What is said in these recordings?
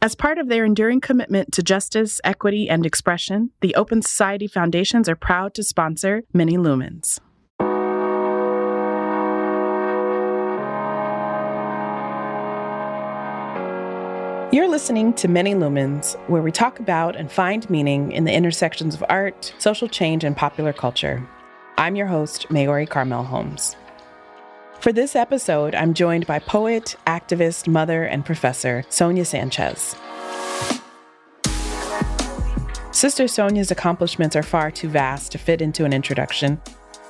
As part of their enduring commitment to justice, equity, and expression, the Open Society Foundations are proud to sponsor Many Lumens. You're listening to Many Lumens, where we talk about and find meaning in the intersections of art, social change, and popular culture. I'm your host, Maori Karmael Holmes. For this episode, I'm joined by poet, activist, mother, and professor Sonia Sanchez. Sister Sonia's accomplishments are far too vast to fit into an introduction,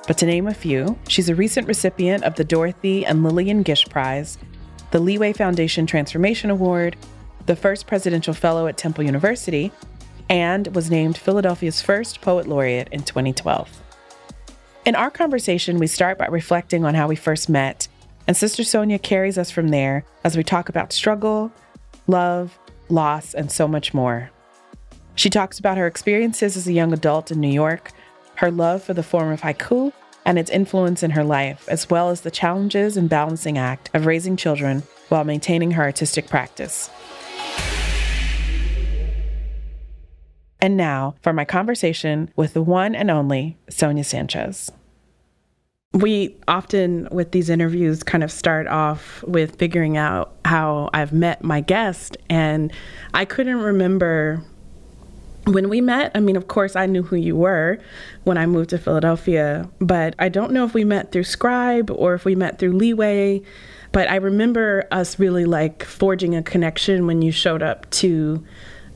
but to name a few, she's a recent recipient of the Dorothy and Lillian Gish Prize, the Leeway Foundation Transformation Award, the first presidential fellow at Temple University, and was named Philadelphia's first poet laureate in 2012. In our conversation, we start by reflecting on how we first met, and Sister Sonia carries us from there as we talk about struggle, love, loss, and so much more. She talks about her experiences as a young adult in New York, her love for the form of haiku, and its influence in her life, as well as the challenges and balancing act of raising children while maintaining her artistic practice. And now for my conversation with the one and only Sonia Sanchez. We often, with these interviews, kind of start off with figuring out how I've met my guest, and I couldn't remember when we met. I mean, of course, I knew who you were when I moved to Philadelphia, but I don't know if we met through Scribe or if we met through Leeway, but I remember us really forging a connection when you showed up to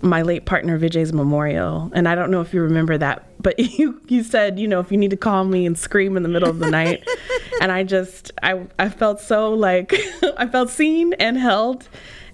my late partner Vijay's memorial. And I don't know if you remember that, but you said, if you need to call me and scream in the middle of the night. And I felt so I felt seen and held.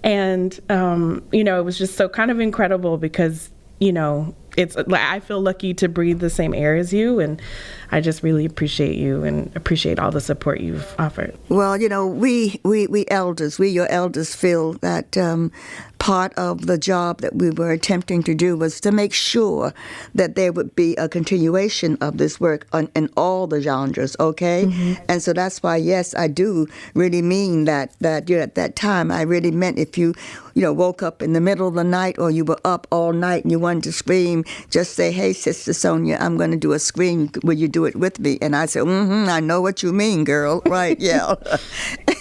And, it was just so kind of incredible because, it's I feel lucky to breathe the same air as you, and I just really appreciate you and appreciate all the support you've offered. Well, we elders, your elders feel that part of the job that we were attempting to do was to make sure that there would be a continuation of this work in all the genres, okay? Mm-hmm. And so that's why, yes, I do really mean that at that time, I really meant if you woke up in the middle of the night or you were up all night and you wanted to scream, just say, hey, Sister Sonia, I'm going to do a scream. Will you do it with me? And I said, I know what you mean, girl. Right, yeah.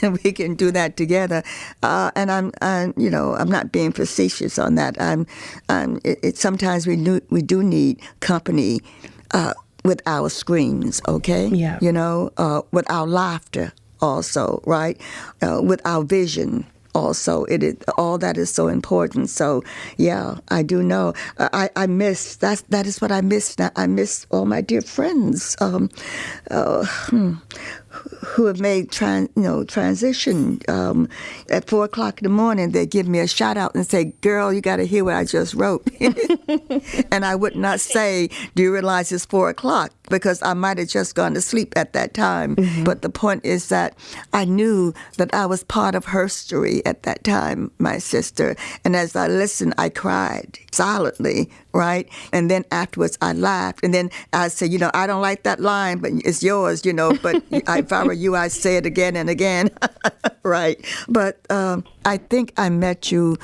And we can do that together. And I'm not being facetious on that. Sometimes we do need company with our screams, okay? Yeah. With our laughter also, right? With our vision. Also, all that is so important. So, yeah, I do know. I miss that. That is what I miss. I miss all my dear friends who have made transition. At 4:00 in the morning, they give me a shout out and say, "Girl, you got to hear what I just wrote." And I would not say, "Do you realize it's 4:00?" Because I might have just gone to sleep at that time. Mm-hmm. But the point is that I knew that I was part of her story at that time, my sister. And as I listened, I cried silently, right? And then afterwards, I laughed. And then I said, I don't like that line, but it's yours, but if I were you, I'd say it again and again, right? But I think I met you,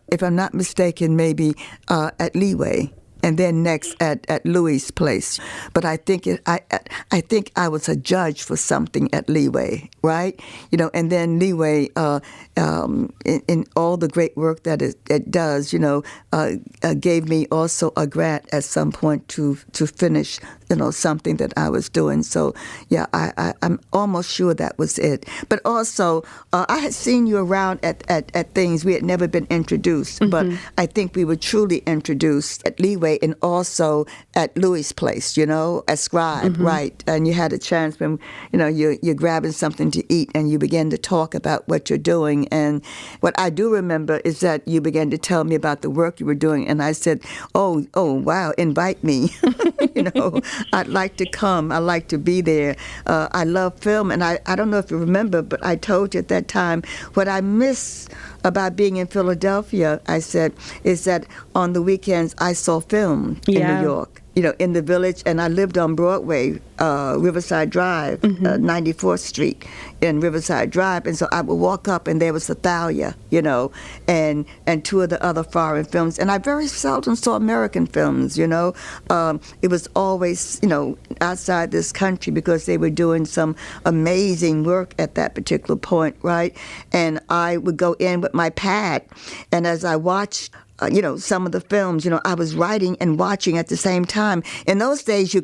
if I'm not mistaken, maybe at Leeway. And then next at Louis' place. But I think I was a judge for something at Leeway, right? And then Leeway, in all the great work that it does, gave me also a grant at some point to finish, something that I was doing. So, yeah, I'm almost sure that was it. But also, I had seen you around at things. We had never been introduced, mm-hmm. but I think we were truly introduced at Leeway and also at Louis' place, at Scribe, mm-hmm. right? And you had a chance when, you're grabbing something to eat and you begin to talk about what you're doing. And what I do remember is that you began to tell me about the work you were doing. And I said, oh, wow, invite me. I'd like to come. I'd like to be there. I love film. And I don't know if you remember, but I told you at that time, what I miss about being in Philadelphia, I said, is that on the weekends I saw film in New York. in the village, and I lived on Broadway, Riverside Drive, 94th Street in Riverside Drive, and so I would walk up, and there was Thalia, and two of the other foreign films, and I very seldom saw American films, it was always, outside this country, because they were doing some amazing work at that particular point, right? And I would go in with my pad, and as I watched some of the films, I was writing and watching at the same time. In those days,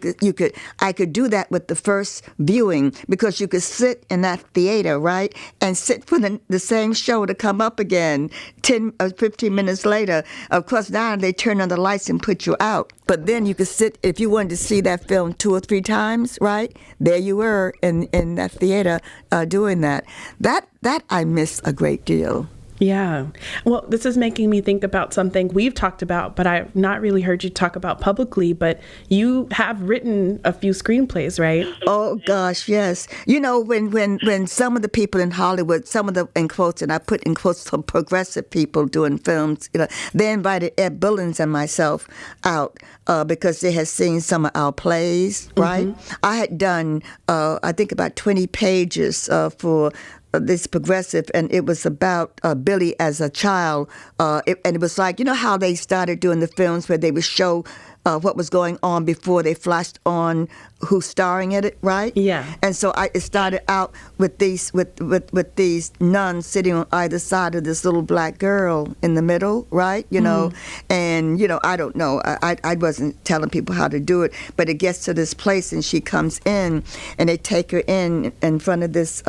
I could do that with the first viewing, because you could sit in that theater, right, and sit for the same show to come up again 10 or 15 minutes later. Of course, now they turn on the lights and put you out. But then you could sit, if you wanted to see that film 2 or 3 times, right, there you were in that theater doing that. That I miss a great deal. Yeah. Well, this is making me think about something we've talked about, but I've not really heard you talk about publicly, but you have written a few screenplays, right? Oh, gosh, yes. When some of the people in Hollywood, some of the, in quotes, and I put in quotes, some progressive people doing films, they invited Ed Bullins and myself out because they had seen some of our plays, right? Mm-hmm. I had done, I think, about 20 pages for this progressive, and it was about Billy as a child, and it was like, how they started doing the films where they would show what was going on before they flashed on who's starring in it, right? Yeah. And so it started out with these with these nuns sitting on either side of this little black girl in the middle, right? And I don't know. I wasn't telling people how to do it, but it gets to this place, and she comes in, and they take her in front of this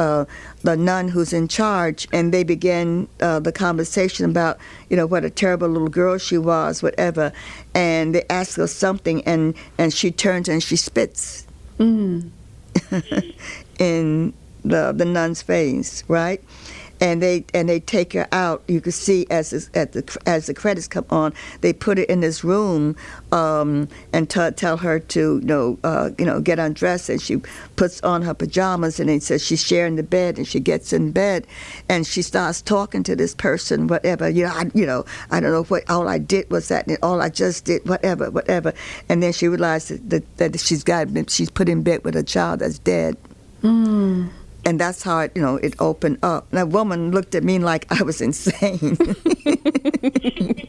the nun who's in charge, and they begin the conversation about what a terrible little girl she was, whatever, and they ask her something, and she turns and she spits in the nun's face, right? And they take her out. You can see as the credits come on, they put her in this room and tell her to get undressed, and she puts on her pajamas, and it says she's sharing the bed, and she gets in bed, and she starts talking to this person, whatever. I don't know what all I did was that, and all I just did, whatever. And then she realized that she's put in bed with a child that's dead. Mm. And that's how it opened up. And that woman looked at me like I was insane.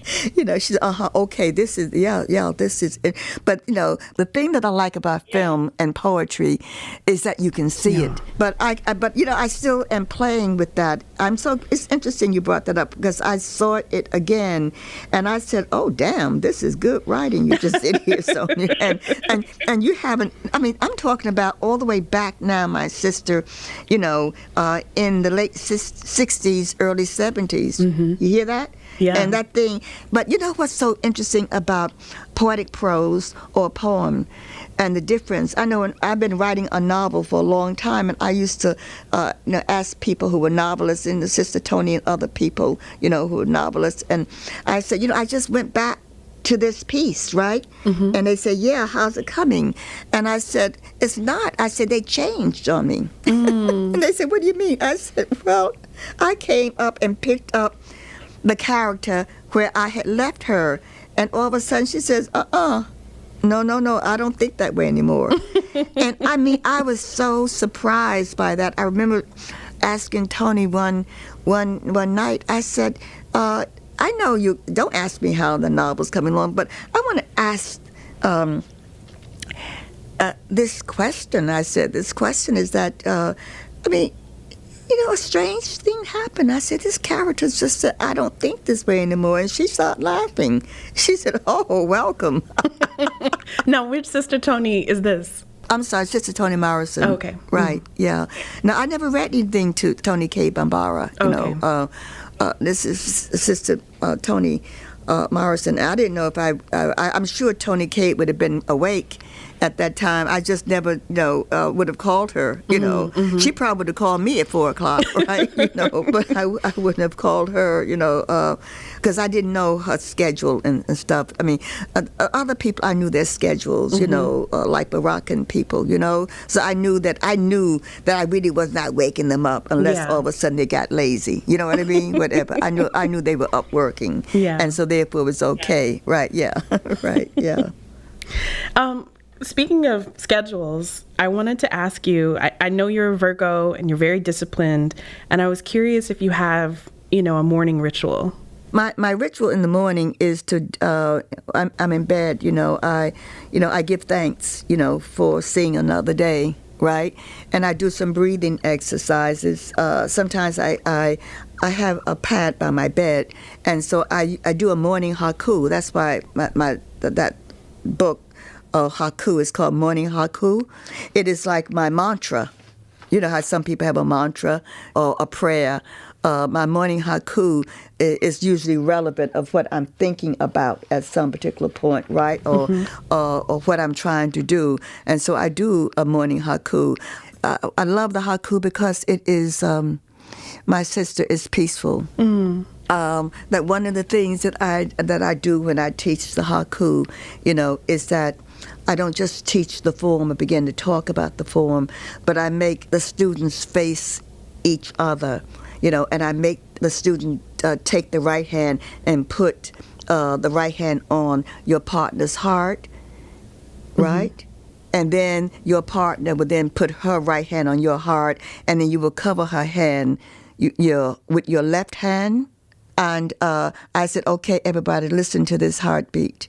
She said, okay, this is, this is it. But, the thing that I like about film and poetry is that you can see it. But I still am playing with that. It's interesting you brought that up, because I saw it again, and I said, oh, damn, this is good writing you just did here, Sonia. And you haven't, I'm talking about all the way back now, my sister, in the late 60s, early 70s. Mm-hmm. You hear that? Yeah. And that thing. But what's so interesting about poetic prose or poem and the difference? I know I've been writing a novel for a long time, and I used to ask people who were novelists, and the Sister Tony and other people, who were novelists, and I said, I just went back to this piece, right? Mm-hmm. And they said, yeah, how's it coming? And I said, it's not. I said, they changed on me. Mm. And they said, what do you mean? I said, well, I came up and picked up the character where I had left her, and all of a sudden she says, no, I don't think that way anymore. And I was so surprised by that. I remember asking Tony one night, I said, I know you don't ask me how the novel's coming along, but I want to ask this question. I said, this question is that, a strange thing happened. I said, this character just said, I don't think this way anymore. And she started laughing. She said, oh, welcome. Now, which Sister Tony is this? I'm sorry, Sister Tony Morrison. Okay. Right, yeah. Now, I never read anything to Tony K. Bambara, this is Sister Tony Morrison. I didn't know if I'm sure Tony K would have been awake at that time. I just never, would have called her, Mm-hmm. She probably would have called me at 4 o'clock, right? But I wouldn't have called her, because I didn't know her schedule and stuff. Other people, I knew their schedules, mm-hmm. Like Moroccan people, So I knew that I really was not waking them up unless all of a sudden they got lazy. You know what I mean? Whatever. I knew they were up working. Yeah. And so therefore it was okay. Right, yeah. Right, yeah. Speaking of schedules, I wanted to ask you, I know you're a Virgo and you're very disciplined, and I was curious if you have, a morning ritual. My ritual in the morning is to I'm in bed, I give thanks, for seeing another day, right? And I do some breathing exercises. Sometimes I have a pad by my bed, and so I do a morning haiku. That's why that book haiku is called Morning Haiku. It is like my mantra. You know how some people have a mantra or a prayer. My morning haiku is usually relevant of what I'm thinking about at some particular point, right? Or what I'm trying to do. And so I do a morning haiku. I love the haiku because it is, my sister is peaceful. That one of the things that I do when I teach the haiku, is that I don't just teach the form or begin to talk about the form, but I make the students face each other, and I make the student take the right hand and put the right hand on your partner's heart, right? And then your partner would then put her right hand on your heart, and then you will cover her hand with your left hand. And I said, okay, everybody, listen to this heartbeat.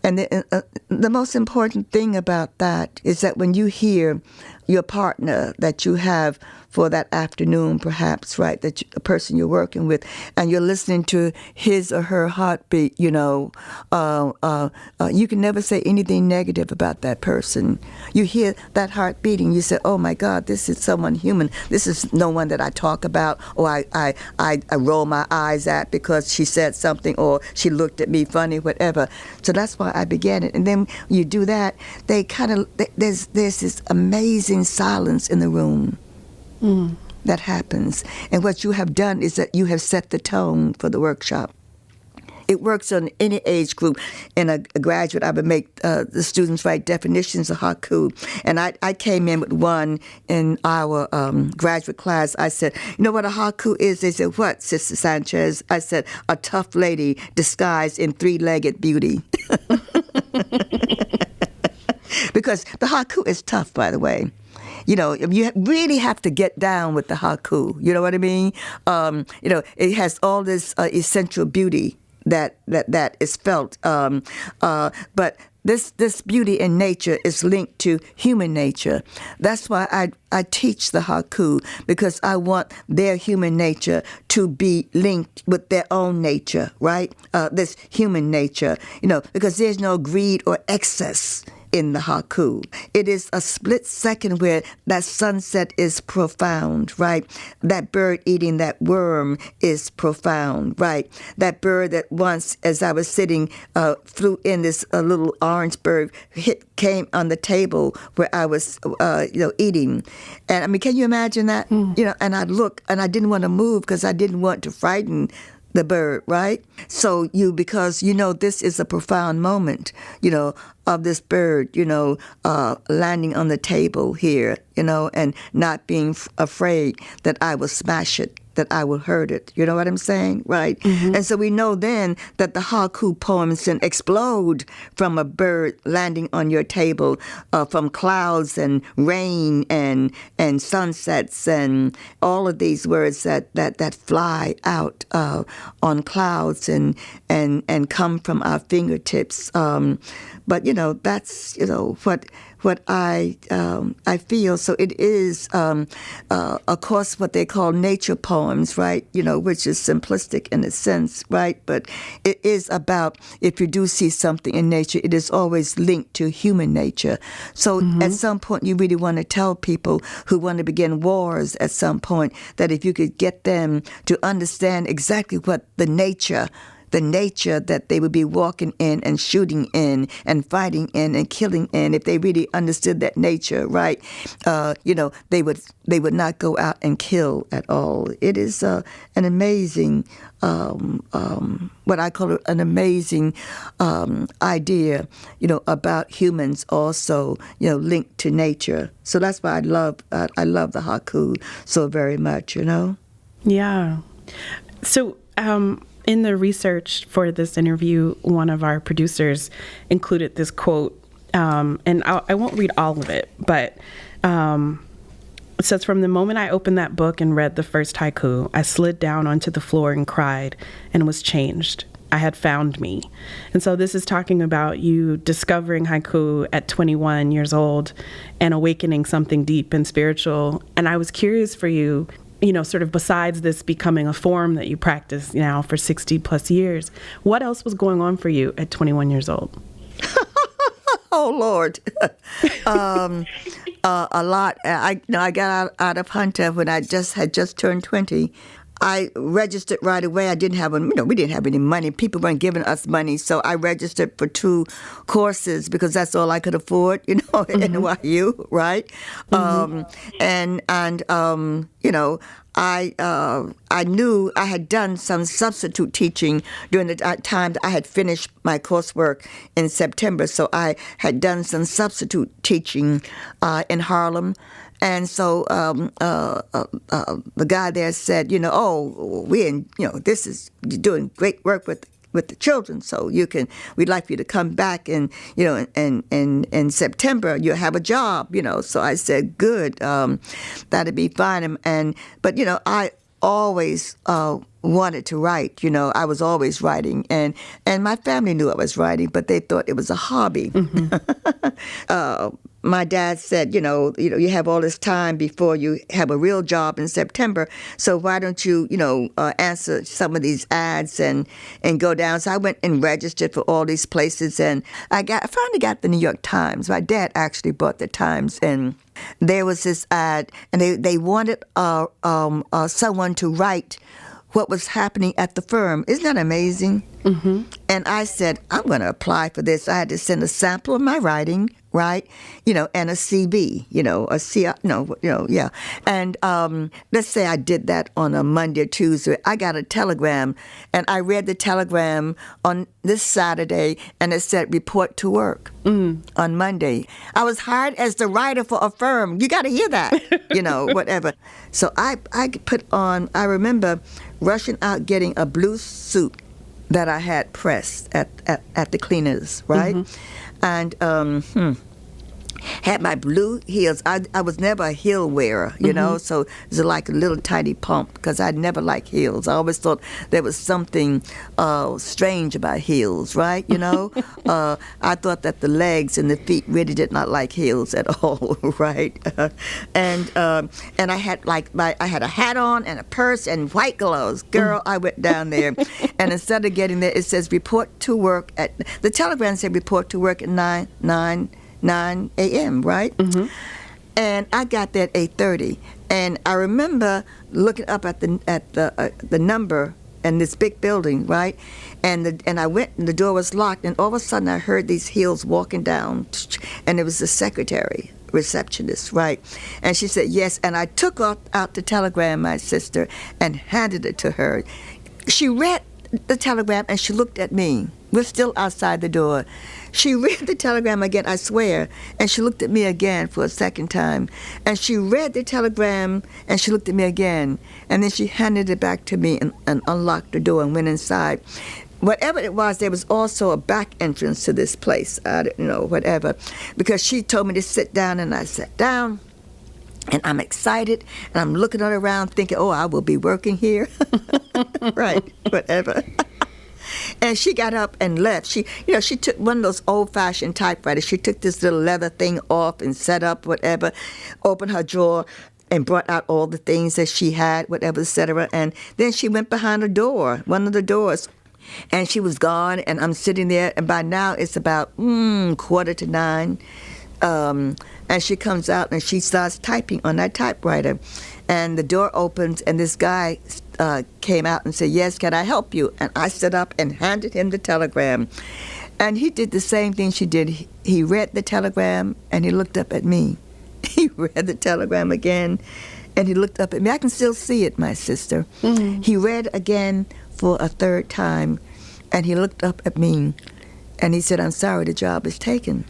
And the most important thing about that is that when you hear your partner that you have for that afternoon, perhaps, right, the person you're working with, and you're listening to his or her heartbeat, you can never say anything negative about that person. You hear that heart beating, you say, oh my God, this is someone human. This is no one that I talk about, or I roll my eyes at because she said something, or she looked at me funny, whatever. So that's why I began it. And then you do that, there's this amazing silence in the room. That happens. And what you have done is that you have set the tone for the workshop. It works on any age group. In a graduate, I would make the students write definitions of haiku. And I came in with one in our graduate class. I said, you know what a haiku is? They said, what, Sister Sanchez? I said, a tough lady disguised in three-legged beauty. Because the haiku is tough, by the way. You really have to get down with the haiku. You know what I mean? It has all this essential beauty that is felt. But this beauty in nature is linked to human nature. That's why I teach the haiku, because I want their human nature to be linked with their own nature, right? This human nature, because there's no greed or excess in the haiku. It is a split second where that sunset is profound, right? That bird eating that worm is profound, right? That bird that once, as I was sitting, flew in, this little orange bird, came on the table where I was, eating. And I mean, can you imagine that? And I'd look, and I didn't want to move because I didn't want to frighten the bird, right? So because this is a profound moment, of this bird, landing on the table here, and not being afraid that I will smash it, that I will hurt it. You know what I'm saying? Right? And so we know then that the haiku poems can explode from a bird landing on your table, from clouds and rain and sunsets and all of these words that fly out on clouds and come from our fingertips. But that's what I feel. So it is, of course, what they call nature poems, right? Which is simplistic in a sense, right? But it is about, if you do see something in nature, it is always linked to human nature. So at some point, you really want to tell people who want to begin wars at some point that if you could get them to understand exactly what the nature that they would be walking in and shooting in and fighting in and killing in, if they really understood that nature, right? They would not go out and kill at all. It is an amazing, what I call an amazing idea, about humans also, linked to nature. So that's why I love the haiku so very much. Yeah. So. In the research for this interview, one of our producers included this quote And I won't read all of it, but it says, from the moment I opened that book and read the first haiku, I slid down onto the floor and cried and was changed. I had found me. And so this is talking about you discovering haiku at 21 years old and awakening something deep and spiritual. And I was curious for you, sort of besides this becoming a form that you practice now for 60 plus years, what else was going on for you at 21 years old? Oh, Lord. A lot. I got out of Hunter when I had just turned 20. I registered right away. I didn't have, we didn't have any money. People weren't giving us money. So I registered for 2 courses because that's all I could afford, in NYU, right? I knew I had done some substitute teaching during the time that I had finished my coursework in September. So I had done some substitute teaching in Harlem. And so the guy there said, this is, you're doing great work with the children, so we'd like for you to come back and, in September you'll have a job, So I said, good, that'd be fine. But I always wanted to write, I was always writing, and my family knew I was writing, but they thought it was a hobby. Mm-hmm. My dad said, you have all this time before you have a real job in September, so why don't you, answer some of these ads and go down. So I went and registered for all these places, and I finally got the New York Times. My dad actually bought the Times, and there was this ad, and they wanted someone to write what was happening at the firm. Isn't that amazing? Mm-hmm. And I said, I'm going to apply for this. I had to send a sample of my writing, right? And a CB, yeah. And let's say I did that on a Monday or Tuesday. I got a telegram, and I read the telegram on this Saturday, and it said report to work on Monday. I was hired as the writer for a firm. You got to hear that, whatever. So I remember rushing out getting a blue suit that I had pressed at the cleaners, right? Mm-hmm. And had my blue heels. I was never a heel wearer, so it was like a little tiny pump because I never liked heels. I always thought there was something strange about heels, right? I thought that the legs and the feet really did not like heels at all, right? And I had I had a hat on and a purse and white gloves. Girl, I went down there, and instead of getting there, it says report to work at the telegram said report to work at 9 a.m., right? Mm-hmm. And I got there at 8:30, and I remember looking up at the number in this big building, right? And I went, and the door was locked, and all of a sudden I heard these heels walking down, and it was the secretary, receptionist, right? And she said yes, and I took out the telegram, my sister, and handed it to her. She read the telegram, and she looked at me. We're still outside the door. She read the telegram again, I swear, and she looked at me again for a second time. And she read the telegram, and she looked at me again. And then she handed it back to me and unlocked the door and went inside. Whatever it was, there was also a back entrance to this place. I didn't know, whatever. Because she told me to sit down, and I sat down. And I'm excited, and I'm looking around thinking, I will be working here. Right, whatever. And she got up and left. She took one of those old-fashioned typewriters. She took this little leather thing off and set up, whatever, opened her drawer and brought out all the things that she had, whatever, et cetera. And then she went behind a door, one of the doors, and she was gone. And I'm sitting there, and by now it's about 9:15. And she comes out, and she starts typing on that typewriter. And the door opens, and this guy came out and said, yes, can I help you? And I stood up and handed him the telegram. And he did the same thing she did. He read the telegram, and he looked up at me. He read the telegram again, and he looked up at me. I can still see it, my sister. Mm-hmm. He read again for a third time, and he looked up at me, and he said, I'm sorry, the job is taken.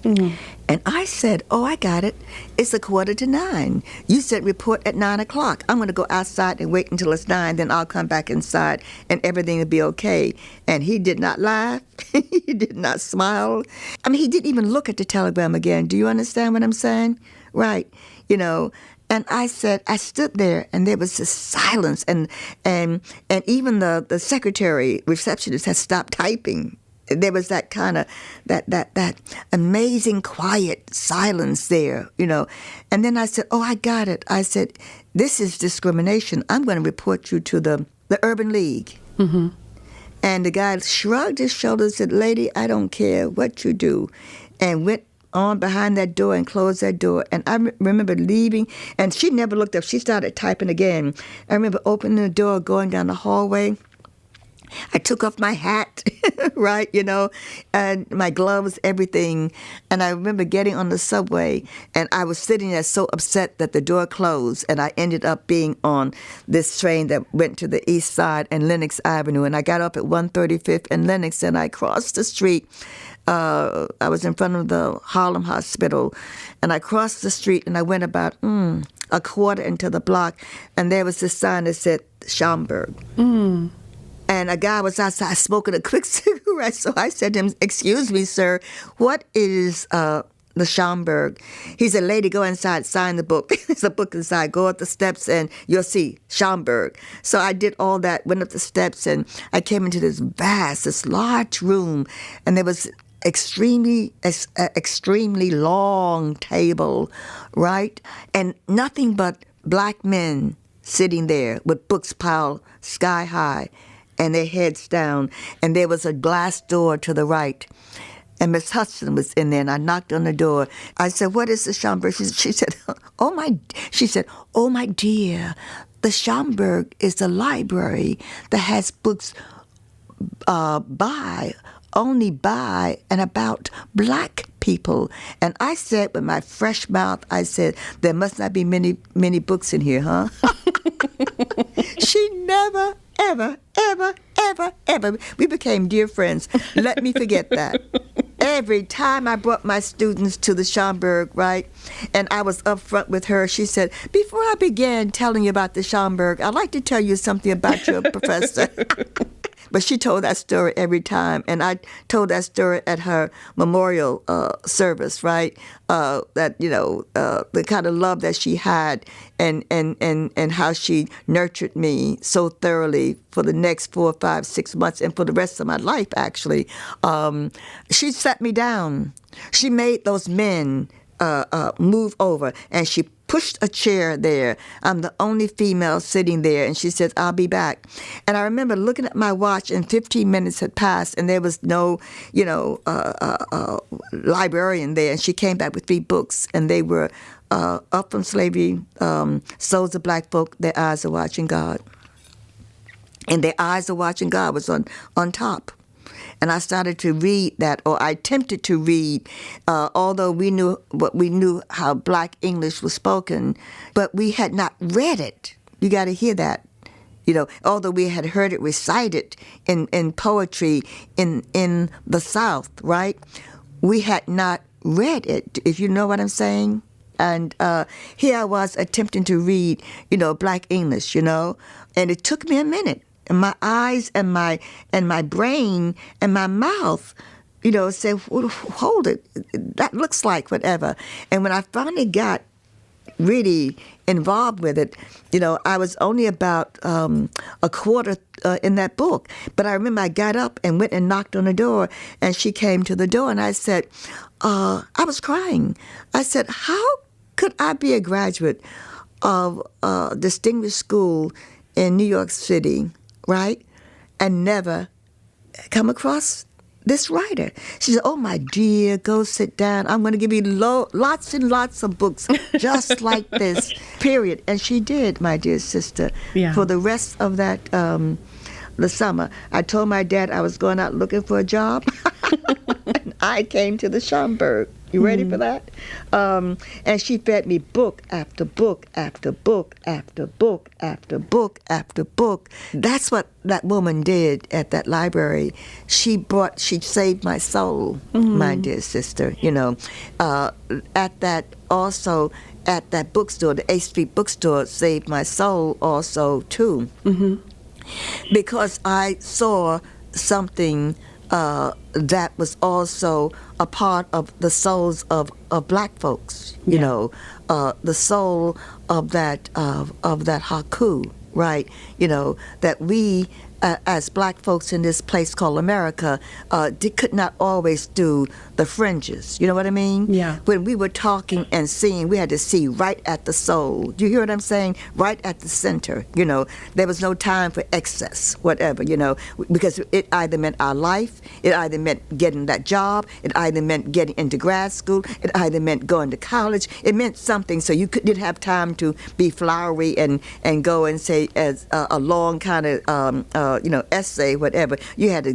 Mm-hmm. And I said, oh, I got it. It's 8:45. You said report at 9 o'clock. I'm going to go outside and wait until it's 9, then I'll come back inside and everything will be okay. And he did not laugh. He did not smile. I mean, he didn't even look at the telegram again. Do you understand what I'm saying? Right. You know, and I said, I stood there and there was this silence. And even the secretary, receptionist had stopped typing. There was that kind of, that amazing quiet silence there, you know. And then I said, oh, I got it. I said, this is discrimination. I'm going to report you to the Urban League. Mm-hmm. And the guy shrugged his shoulders and said, lady, I don't care what you do. And went on behind that door and closed that door. And I remember leaving, and she never looked up. She started typing again. I remember opening the door, going down the hallway. I took off my hat, right, you know, and my gloves, everything. And I remember getting on the subway, and I was sitting there so upset that the door closed, and I ended up being on this train that went to the east side and Lenox Avenue. And I got up at 135th and Lenox, and I crossed the street. I was in front of the Harlem Hospital, and I crossed the street, and I went about a quarter into the block, and there was this sign that said Schaumburg. Mm. And a guy was outside smoking a quick cigarette. So I said to him, excuse me, sir, what is the Schaumburg? He said, lady, go inside, sign the book. There's a book inside. Go up the steps and you'll see Schaumburg. So I did all that, went up the steps, and I came into this large room. And there was extremely long table, right? And nothing but black men sitting there with books piled sky high, and their heads down, and there was a glass door to the right. And Miss Hudson was in there, and I knocked on the door. I said, what is the Schaumburg? She said, oh my dear, the Schaumburg is the library that has books only by and about black people. And I said with my fresh mouth, I said, there must not be many books in here, huh? She never, ever. We became dear friends. Let me forget that. Every time I brought my students to the Schaumburg, right, and I was up front with her, she said, before I begin telling you about the Schaumburg, I'd like to tell you something about your professor. But she told that story every time, and I told that story at her memorial service, right? That, you know, the kind of love that she had, and how she nurtured me so thoroughly for the next 4, 5, 6 months, and for the rest of my life, actually. She sat me down. She made those men move over, and she pushed a chair there. I'm the only female sitting there, and she says, I'll be back. And I remember looking at my watch, and 15 minutes had passed, and there was no, you know, librarian there. And she came back with 3 books, and they were Up from Slavery, Souls of Black Folk, Their Eyes Are Watching God. And Their Eyes Are Watching God was on top. And I started to read that, or I attempted to read, although we knew how Black English was spoken, but we had not read it. You got to hear that. You know, although we had heard it recited in poetry in the South, right? We had not read it, if you know what I'm saying. And here I was attempting to read, you know, Black English, you know, and it took me a minute. And my eyes and my brain and my mouth, you know, said, hold it, that looks like whatever. And when I finally got really involved with it, you know, I was only about a quarter in that book. But I remember I got up and went and knocked on the door, and she came to the door, and I said, I was crying. I said, how could I be a graduate of a distinguished school in New York City, right, and never come across this writer? She said, oh, my dear, go sit down. I'm going to give you lots and lots of books just like this, period. And she did, my dear sister, for the rest of that, the summer. I told my dad I was going out looking for a job, and I came to the Schaumburg. You ready for that? And she fed me book after book after book after book after book after book. That's what that woman did at that library. She saved my soul, my dear sister. At that bookstore, the 8th Street bookstore, saved my soul also too, because I saw something that was also a part of the souls of black folks, the soul of that haiku, right? That we as black folks in this place called America could not always do the fringes. You know what I mean? Yeah. When we were talking and seeing, we had to see right at the soul. Do you hear what I'm saying? Right at the center. There was no time for excess, whatever, because it either meant our life, it either meant getting that job, it either meant getting into grad school, it either meant going to college. It meant something, so you didn't have time to be flowery and go and say as a long kind of essay, whatever. You had to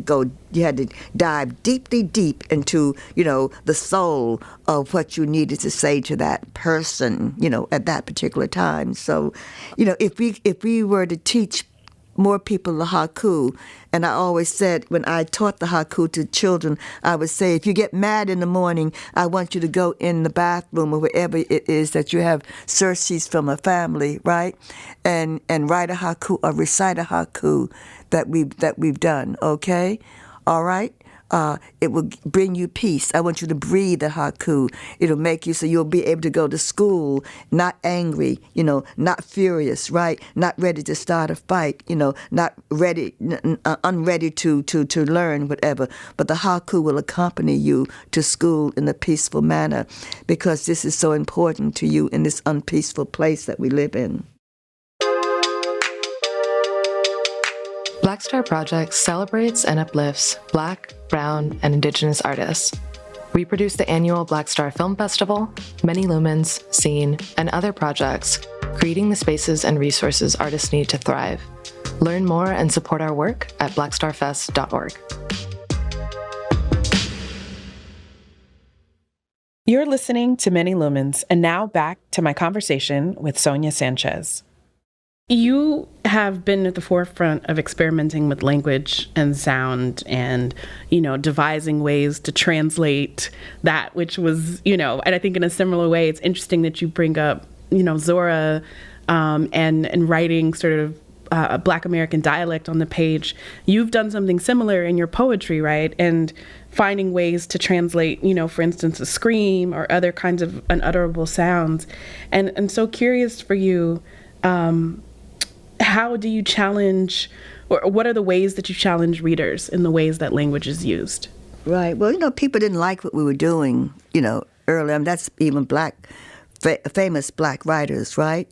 dive deeply deep into, the soul of what you needed to say to that person, at that particular time. So, if we were to teach more people the haiku, and I always said when I taught the haiku to children, I would say, if you get mad in the morning, I want you to go in the bathroom or wherever it is that you have Circes from a family, right? And write a haiku or recite a haiku that we've done, okay? All right? It will bring you peace. I want you to breathe the haiku. It'll make you so you'll be able to go to school not angry, not furious, right? Not ready to start a fight, not ready, unready to learn, whatever. But the haiku will accompany you to school in a peaceful manner, because this is so important to you in this unpeaceful place that we live in. BlackStar Project celebrates and uplifts Black, Brown, and Indigenous artists. We produce the annual BlackStar Film Festival, many Lumens, Scene, and other projects, creating the spaces and resources artists need to thrive. Learn more and support our work at blackstarfest.org. You're listening to Many Lumens, and now back to my conversation with Sonia Sanchez. You have been at the forefront of experimenting with language and sound and, devising ways to translate that, which was, and I think in a similar way, it's interesting that you bring up, Zora and writing sort of a Black American dialect on the page. You've done something similar in your poetry, right? And finding ways to translate, for instance, a scream or other kinds of unutterable sounds. And so curious for you, how do you challenge, or what are the ways that you challenge readers in the ways that language is used? Right. Well, people didn't like what we were doing, earlier. I mean, that's even famous Black writers, right?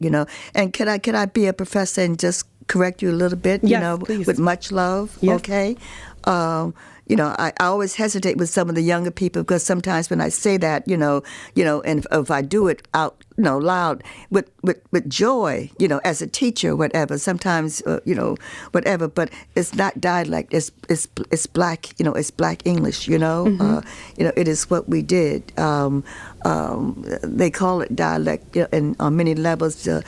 And could I be a professor and just correct you a little bit? Yes, please. With much love. Yes. Okay. I always hesitate with some of the younger people, because sometimes when I say that, and if I do it out, loud with joy, as a teacher, whatever. Sometimes, whatever. But it's not dialect. It's Black. It's Black English. It is what we did. They call it dialect, and on many levels to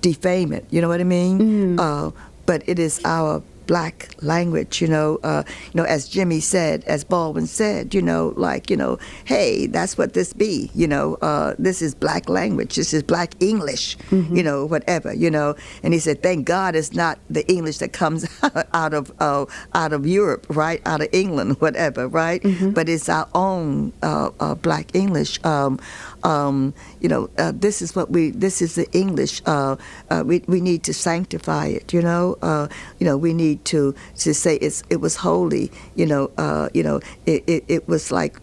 defame it. You know what I mean? But it is our Black language, as Jimmy said, as Baldwin said, hey, that's what this be, this is Black language, this is Black English, whatever, and he said, thank God it's not the English that comes out of Europe, right, out of England, whatever, right, but it's our own Black English. This is the English. We need to sanctify it. We need to say it was holy. It was like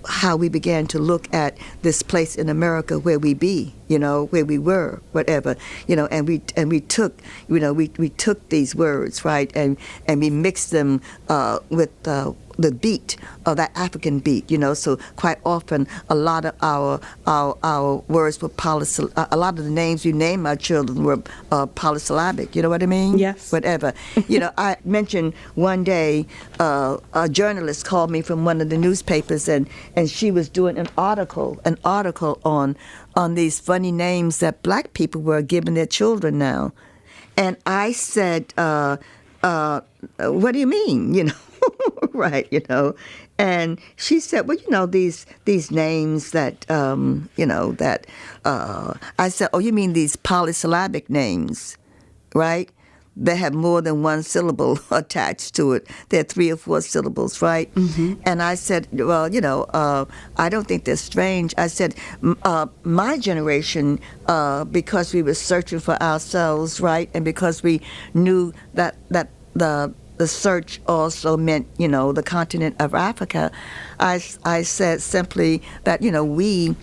how we began to look at this place in America where we be. where we were, whatever, and we took, we took these words, right, and we mixed them with the beat of that African beat, so quite often a lot of our words were a lot of the names we named our children were polysyllabic, you know what I mean? Yes. Whatever. I mentioned one day a journalist called me from one of the newspapers, and she was doing an article on these funny names that black people were giving their children now. And I said, what do you mean, right, and she said, well, these names that, I said, oh, you mean these polysyllabic names, right? They have more than one syllable attached to it. They're 3 or 4 syllables, right? Mm-hmm. And I said, well, I don't think they're strange. I said, my generation, because we were searching for ourselves, right, and because we knew that the search also meant, the continent of Africa, I said simply that, we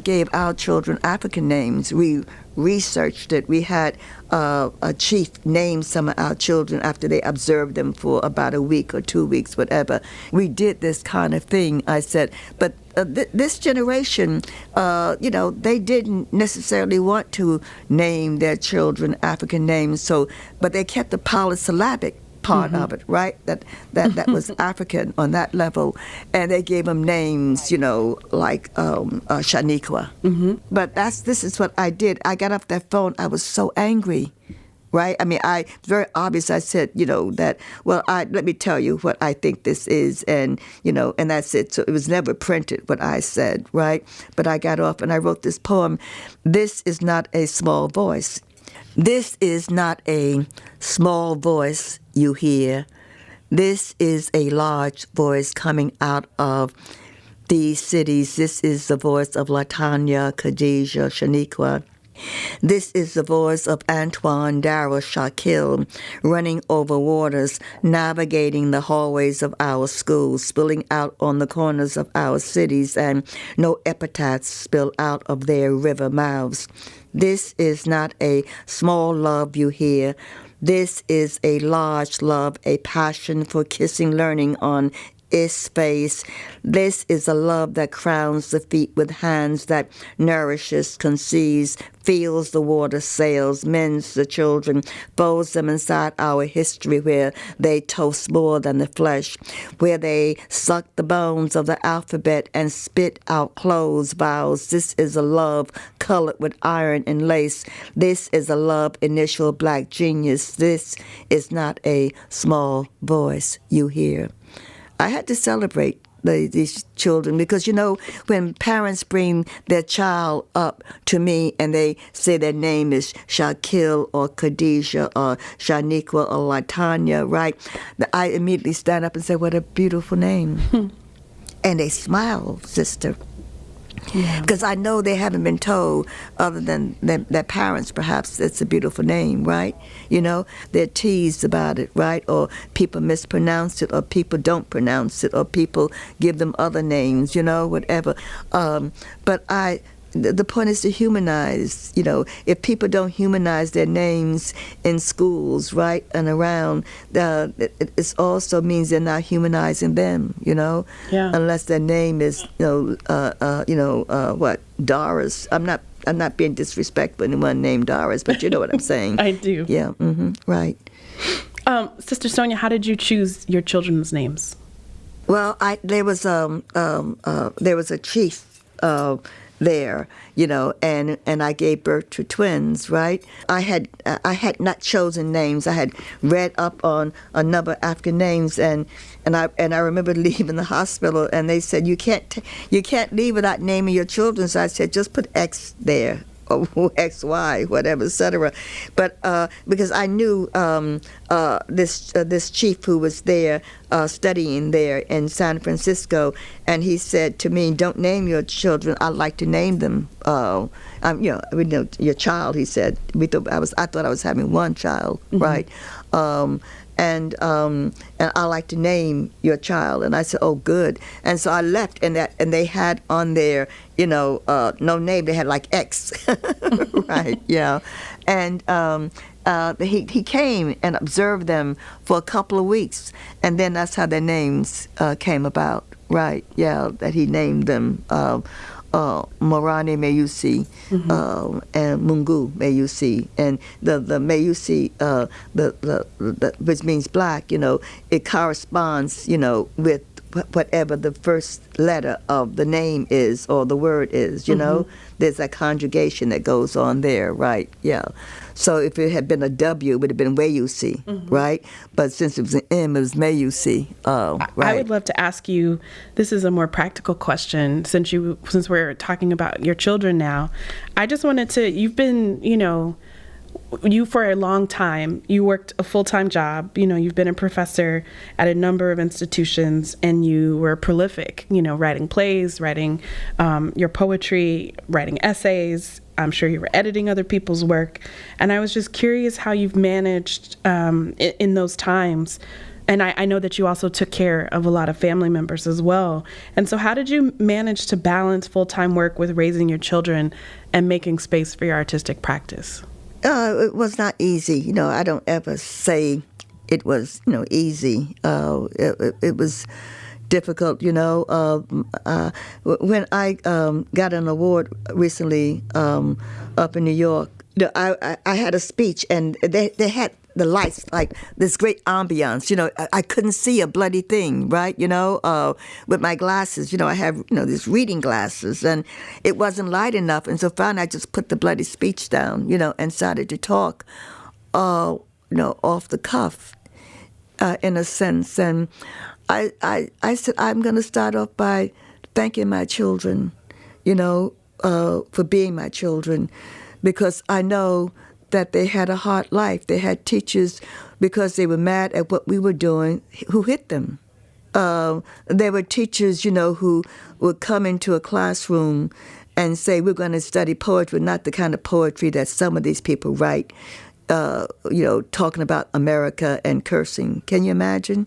gave our children African names. We researched it. We had a chief name some of our children after they observed them for about a week or 2 weeks, whatever. We did this kind of thing, I said. But this generation, they didn't necessarily want to name their children African names, but they kept the polysyllabic part of it, right? That was African on that level, and they gave them names, like Shaniqua. Mm-hmm. But this is what I did. I got off that phone. I was so angry, right? I mean, very obvious. I said, that. Well, let me tell you what I think this is, and and that's it. So it was never printed what I said, right? But I got off and I wrote this poem. This is not a small voice. This is not a small voice you hear. This is a large voice coming out of these cities. This is the voice of Latanya, Khadijah, Shaniqua. This is the voice of Antoine, Darrell, Shaquille, running over waters, navigating the hallways of our schools, spilling out on the corners of our cities, and no epitaphs spill out of their river mouths. This is not a small love you hear. This is a large love, a passion for kissing, learning on its face. This is a love that crowns the feet with hands, that nourishes, conceives, feels the water, sails, mends the children, folds them inside our history where they toast more than the flesh, where they suck the bones of the alphabet and spit out closed vowels. This is a love colored with iron and lace. This is a love initial black genius. This is not a small voice you hear. I had to celebrate these children because, when parents bring their child up to me and they say their name is Shaquille or Khadijah or Shaniqua or Latanya, right, I immediately stand up and say, what a beautiful name. And they smile, sister. Because I know they haven't been told, other than their parents, perhaps it's a beautiful name, right? They're teased about it, right? Or people mispronounce it, or people don't pronounce it, or people give them other names, whatever. But the point is to humanize, if people don't humanize their names in schools, right, and around, it also means they're not humanizing them, unless their name is, Doris. I'm not being disrespectful to anyone named Doris, but you know what I'm saying. I do. Yeah, right. Sister Sonia, how did you choose your children's names? Well, there was a chief there, and I gave birth to twins, right? I had not chosen names. I had read up on a number of African names, and I remember leaving the hospital, and they said you can't leave without naming your children. So I said, just put X there, or XY, whatever, etc. But because I knew this chief who was there studying there in San Francisco, and he said to me, "Don't name your children. I'd like to name them. Your child." He said. I thought I was having one child, right? and I like to name your child. And I said, oh, good. And so I left, and they had on there, no name. They had like X, right? Yeah. And he came and observed them for a couple of weeks, and then that's how their names came about, right? Yeah, that he named them Morane Meusi and Mungu Meusi, and the Meusi, the which means black, it corresponds, with whatever the first letter of the name is or the word is, there's that conjugation that goes on there, right? Yeah. So if it had been a W, it would have been Weusi, right? But since it was an M, it was Meusi. Right. I would love to ask you, this is a more practical question, since we're talking about your children now. I just wanted to, you've been, you for a long time, you worked a full-time job, you've been a professor at a number of institutions, and you were prolific, writing plays, writing your poetry, writing essays. I'm sure you were editing other people's work. And I was just curious how you've managed in those times. And I know that you also took care of a lot of family members as well. And so how did you manage to balance full-time work with raising your children and making space for your artistic practice? It was not easy. I don't ever say it was, easy. It was difficult, When I got an award recently up in New York, I had a speech, and they had the lights, like this great ambiance. I couldn't see a bloody thing, right? With my glasses, I have, these reading glasses, and it wasn't light enough. And so finally I just put the bloody speech down, and started to talk, off the cuff, in a sense. And I said, I'm going to start off by thanking my children, for being my children, because I know that they had a hard life. They had teachers, because they were mad at what we were doing, who hit them. There were teachers, who would come into a classroom and say, we're going to study poetry, not the kind of poetry that some of these people write, talking about America and cursing. Can you imagine?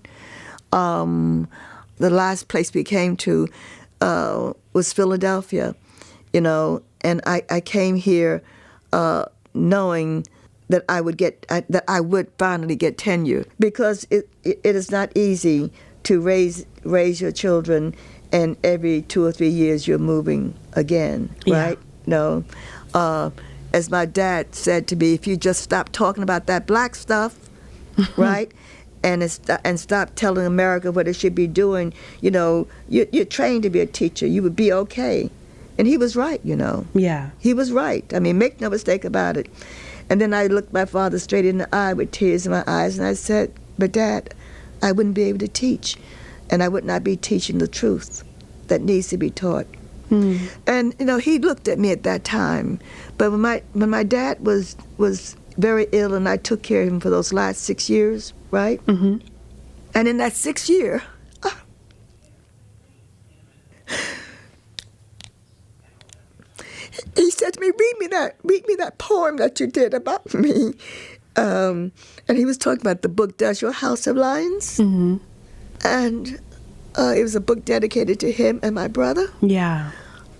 The last place we came to was Philadelphia, and I came here knowing that I would finally get tenure, because it is not easy to raise your children, and every 2 or 3 years you're moving again, right? No, as my dad said to me, if you just stop talking about that black stuff, right? And stop telling America what it should be doing. You're trained to be a teacher. You would be okay. And he was right, Yeah. He was right. I mean, make no mistake about it. And then I looked my father straight in the eye with tears in my eyes, and I said, but Dad, I wouldn't be able to teach. And I would not be teaching the truth that needs to be taught. And, he looked at me at that time. But when my dad was very ill, and I took care of him for those last 6 years, right? And in that 6th year, he said to me, read me that poem that you did about me. And he was talking about the book, Does Your House Have Lions? And it was a book dedicated to him and my brother. Yeah.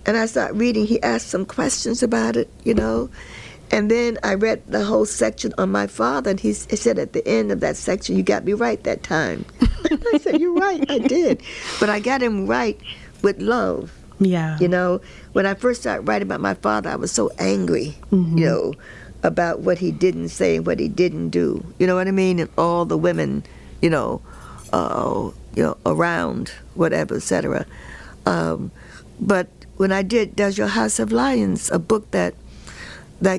And I started reading. He asked some questions about it, And then I read the whole section on my father, and he said at the end of that section, you got me right that time. I said, you're right, I did. But I got him right with love. Yeah. When I first started writing about my father, I was so angry, about what he didn't say and what he didn't do. You know what I mean? And all the women, around, whatever, etc. But when I did Does Your House Have Lions, a book that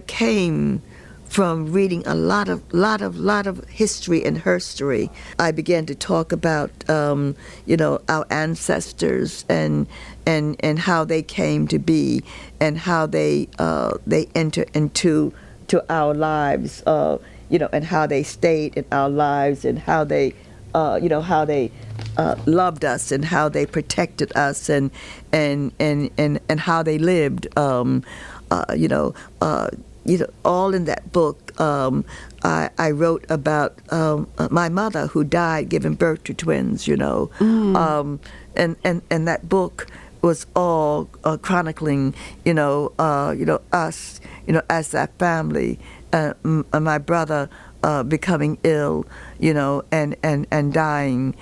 came from reading a lot of history and herstory, I began to talk about our ancestors and how they came to be, and how they enter into our lives, and how they stayed in our lives, and how they loved us, and how they protected us, and how they lived. all in that book, I wrote about my mother who died giving birth to twins, and that book was all chronicling, us, as that family, my brother becoming ill, and dying.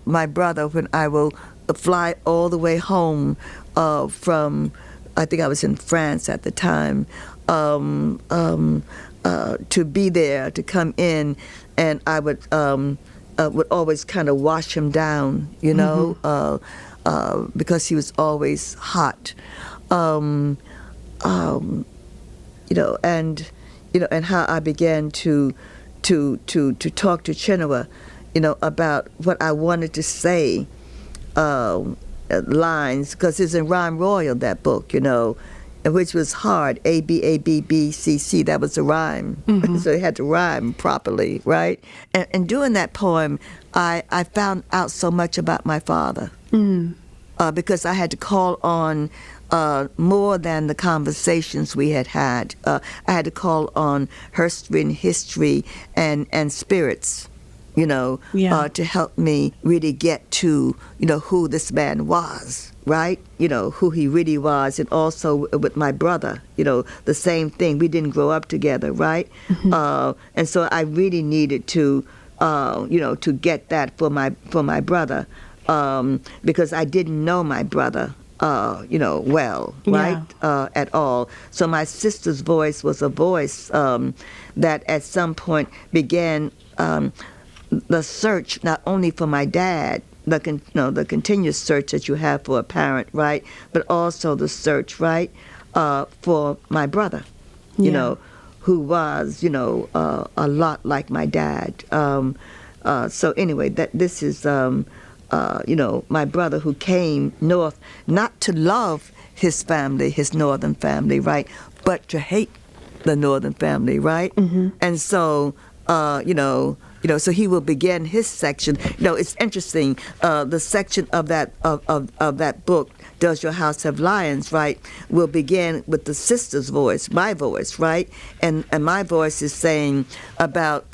My brother, when I will fly all the way home from, I think I was in France at the time, to be there, to come in, and I would always kind of wash him down, because he was always hot, and how I began to talk to Chinua, about what I wanted to say, lines, because it's in rhyme royal, that book, which was hard, A-B-A-B-B-C-C, that was a rhyme. So it had to rhyme properly, right? And doing that poem, I found out so much about my father, because I had to call on more than the conversations we had had. I had to call on history and spirits, to help me really get to, who this man was, right? Who he really was. And also with my brother, the same thing. We didn't grow up together, right? And so I really needed to, to get that for my brother, because I didn't know my brother, well, right? At all. So my sister's voice was a voice that at some point began the search, not only for my dad, the continuous search that you have for a parent, right? But also the search, right, for my brother, who was, a lot like my dad. So anyway, this is, my brother who came north, not to love his family, his northern family, right, but to hate the northern family, right? And so, so he will begin his section. It's interesting. The section of that book, Does Your House Have Lions, right, will begin with the sister's voice, my voice, right? And my voice is saying about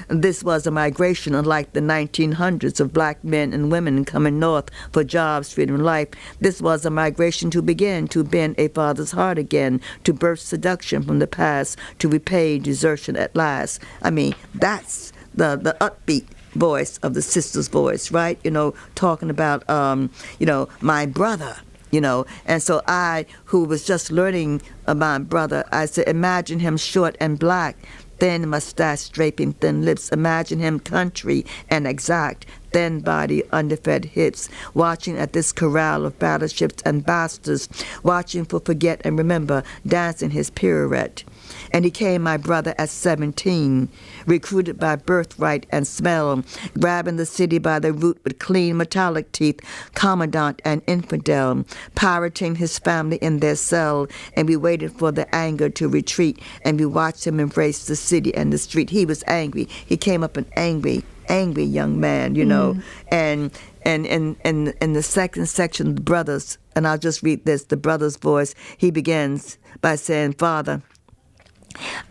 this was a migration unlike the 1900s of black men and women coming north for jobs, freedom, and life. This was a migration to begin, to bend a father's heart again, to burst seduction from the past, to repay desertion at last. I mean, that's the upbeat voice of the sister's voice, right? Talking about, my brother, And so I, who was just learning about my brother, I said, imagine him short and black, thin mustache draping thin lips. Imagine him country and exact, thin body, underfed hips, watching at this corral of battleships and bastards, watching for forget and remember, dancing his pirouette. And he came, my brother, at 17, recruited by birthright and smell, grabbing the city by the root with clean metallic teeth, commandant and infidel, pirating his family in their cell, and we waited for the anger to retreat, and we watched him embrace the city and the street. He was angry. He came up an angry young man, And in the second section, the brothers, and I'll just read this, the brother's voice, he begins by saying, Father,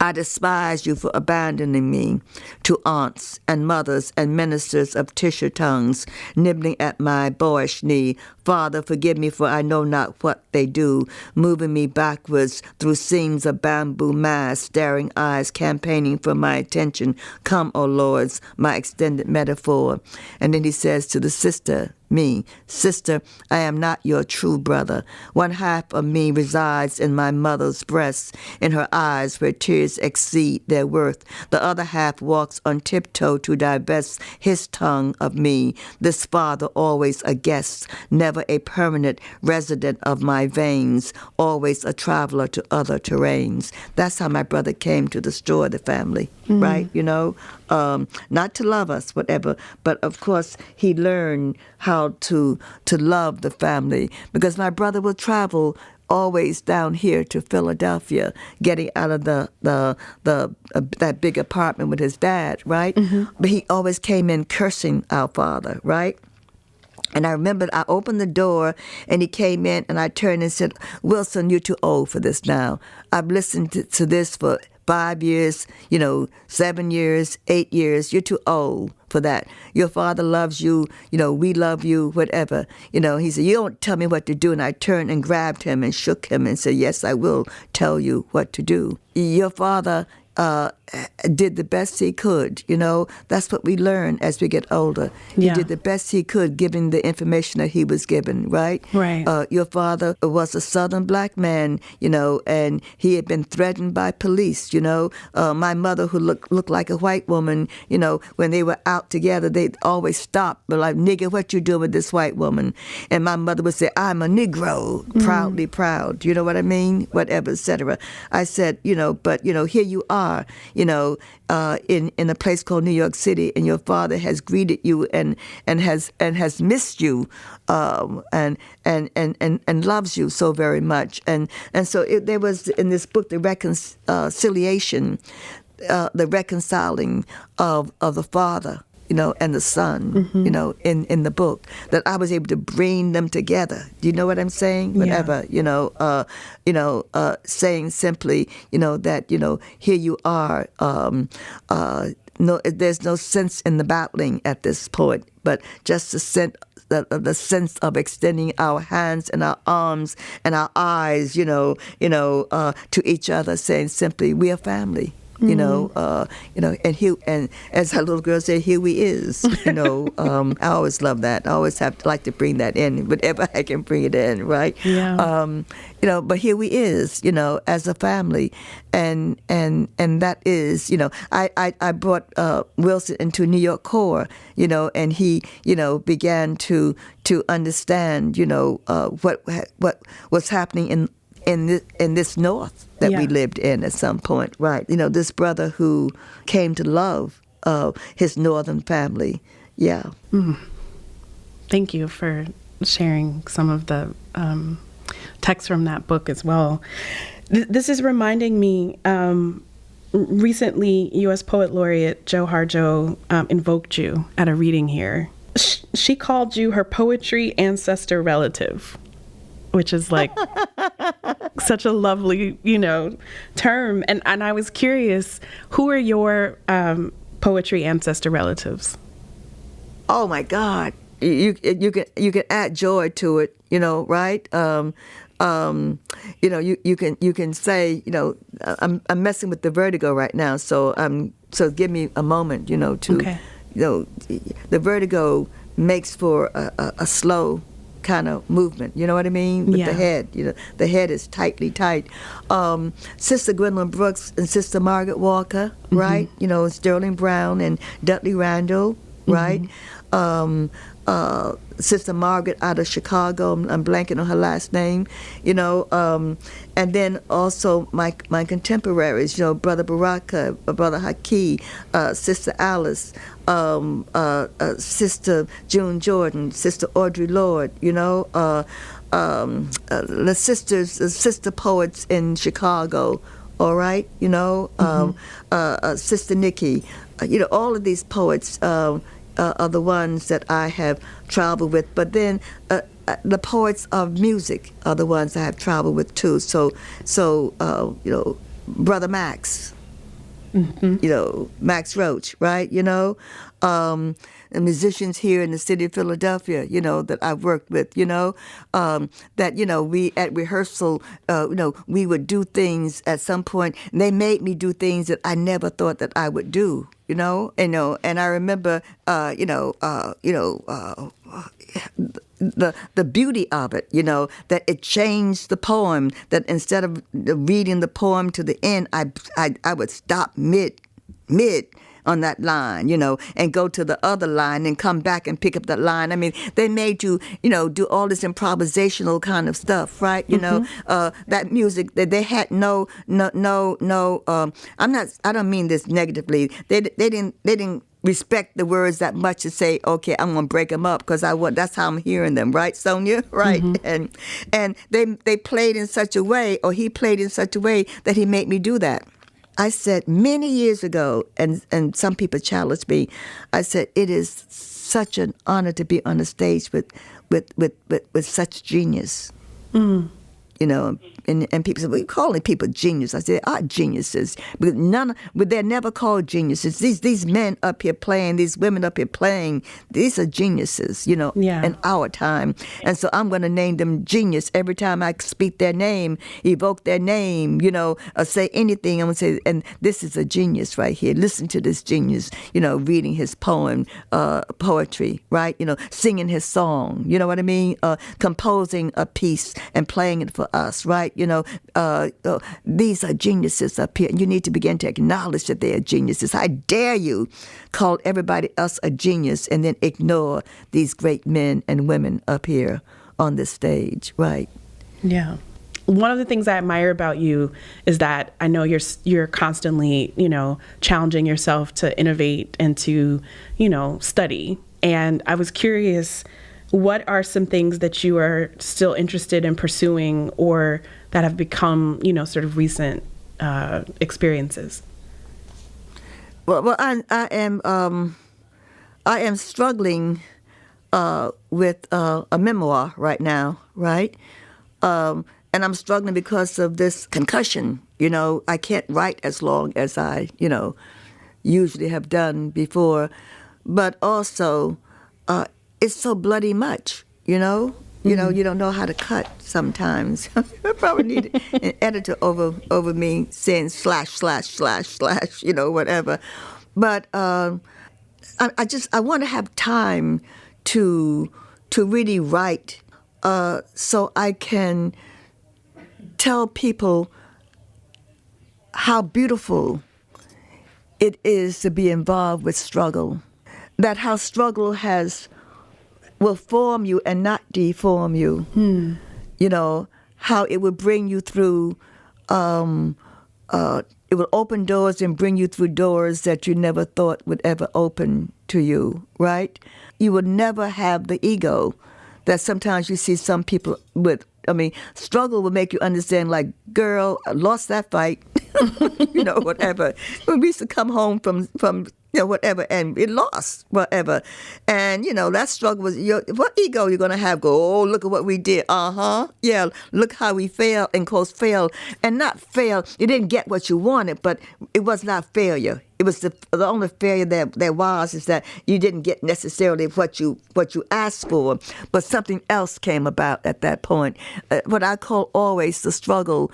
I despise you for abandoning me to aunts and mothers and ministers of tissue tongues, nibbling at my boyish knee. Father, forgive me, for I know not what they do, moving me backwards through seams of bamboo mass, staring eyes campaigning for my attention. Come, O Lords, my extended metaphor. And then he says to the sister, me, sister, I am not your true brother. One half of me resides in my mother's breast, in her eyes where tears exceed their worth. The other half walks on tiptoe to divest his tongue of me. This father always a guest, never a permanent resident of my veins, always a traveler to other terrains. That's how my brother came to destroy the family, right? Not to love us, whatever, but of course he learned how to love the family, because my brother will travel always down here to Philadelphia, getting out of that big apartment with his dad, right? But he always came in cursing our father, right? And I remember I opened the door and he came in and I turned and said, Wilson, you're too old for this now. I've listened to this for 5 years, 7 years, 8 years. You're too old for that. Your father loves you. We love you, whatever. He said, you don't tell me what to do. And I turned and grabbed him and shook him and said, yes, I will tell you what to do. Your father did the best he could. That's what we learn as we get older. He did the best he could given the information that he was given, right? Right. Your father was a Southern black man, and he had been threatened by police, My mother, who looked like a white woman, when they were out together, they'd always stop, but like, nigga, what you doing with this white woman? And my mother would say, I'm a Negro, proudly proud. You know what I mean? Whatever, etc. I said, but, here you are, in a place called New York City, and your father has greeted you and has missed you, and loves you so very much. And so there was in this book the reconciliation, the reconciling of the father, and the son, in the book, that I was able to bring them together. Do you know what I'm saying? Whatever, saying simply, that, here you are. No, there's no sense in the battling at this point, but just the sense of extending our hands and our arms and our eyes, to each other, saying simply, we are family. And here, and as our little girl said, here we is. I always love that. I always like to bring that in, whenever I can bring it in, right? Yeah. But here we is, as a family, and that is, I brought Wilson into New York Core, and he, began to understand, what was happening in this North that we lived in at some point, right? This brother who came to love his Northern family. Yeah. Thank you for sharing some of the text from that book as well. This is reminding me, recently U.S. Poet Laureate Jo Harjo invoked you at a reading here. She called you her poetry ancestor relative, which is like such a lovely, term. And I was curious, who are your poetry ancestor relatives? Oh my God, you can add joy to it, right? You can say, I'm messing with the vertigo right now, so give me a moment, to, okay. The vertigo makes for a slow kind of movement, you know what I mean? With the head, the head is tightly tight. Sister Gwendolyn Brooks and Sister Margaret Walker, right? Sterling Brown and Dudley Randall, right? Sister Margaret out of Chicago, I'm blanking on her last name, and then also my contemporaries, Brother Baraka, Brother Haki, Sister Alice, Sister June Jordan, Sister Audrey Lord, the sister poets in Chicago, all right, Sister Nikki, all of these poets are the ones that I have traveled with. But then the poets of music are the ones I have traveled with too. So Brother Max, Max Roach, right? The musicians here in the city of Philadelphia, that I've worked with, that, we at rehearsal, we would do things at some point, and they made me do things that I never thought that I would do, and I remember, the beauty of it, that it changed the poem, that instead of reading the poem to the end, I would stop mid on that line, and go to the other line and come back and pick up that line. I mean, they made you, do all this improvisational kind of stuff, right? That music, they had I don't mean this negatively. They didn't respect the words that much to say, okay, I'm going to break them up because that's how I'm hearing them, right, Sonia? Right. And they played in such a way, or he played in such a way that he made me do that. I said many years ago, and some people challenged me, I said, it is such an honor to be on the stage with such genius. You know, and people say, well, you're calling people genius. I said, they are geniuses. But they're never called geniuses. These men up here playing, these women up here playing, these are geniuses, you know, in our time. And so I'm going to name them genius every time I speak their name, evoke their name, you know, or say anything. I'm going to say, and this is a genius right here. Listen to this genius, you know, reading his poetry, right? You know, singing his song, you know what I mean? Composing a piece and playing it for us, right? You know, these are geniuses up here, and you need to begin to acknowledge that they are geniuses. How dare you call everybody else a genius and then ignore these great men and women up here on this stage, right? Yeah. One of the things I admire about you is that I know you're constantly, you know, challenging yourself to innovate and to, you know, study. And I was curious, what are some things that you are still interested in pursuing or that have become, you know, sort of recent experiences? Well, I am struggling with a memoir right now, right? And I'm struggling because of this concussion. You know, I can't write as long as I, you know, usually have done before, but also it's so bloody much, you know? You know, you don't know how to cut sometimes. I probably need an editor over me saying ////, you know, whatever. But I want to have time to really write so I can tell people how beautiful it is to be involved with struggle. That how struggle will form you and not deform you. You know, how it will bring you through, it will open doors and bring you through doors that you never thought would ever open to you, right? You will never have the ego that sometimes you see some people with. I mean, struggle will make you understand, like, girl, I lost that fight, you know, whatever. We used to come home from you know, whatever, and it lost, whatever. And, you know, that struggle was, what ego you're going to have? Go, oh, look at what we did. Yeah, look how we failed, and quotes failed. And not fail, you didn't get what you wanted, but it was not failure. It was the only failure there was is that you didn't get necessarily what you asked for, but something else came about at that point. What I call always the struggle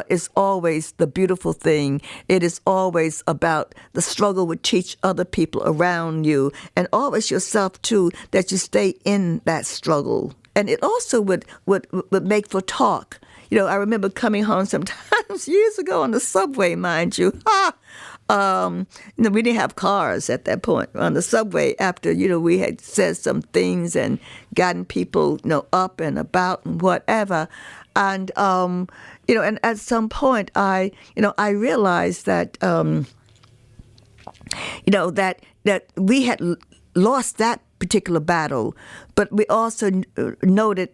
is always the beautiful thing. It is always about the struggle would teach other people around you, and always yourself too, that you stay in that struggle. And it also would make for talk. You know, I remember coming home sometimes years ago on the subway, mind you. You know, we didn't have cars at that point on the subway after, you know, we had said some things and gotten people, you know, up and about and whatever. And, you know, and at some point I realized that, you know, that we had lost that particular battle, but we also noted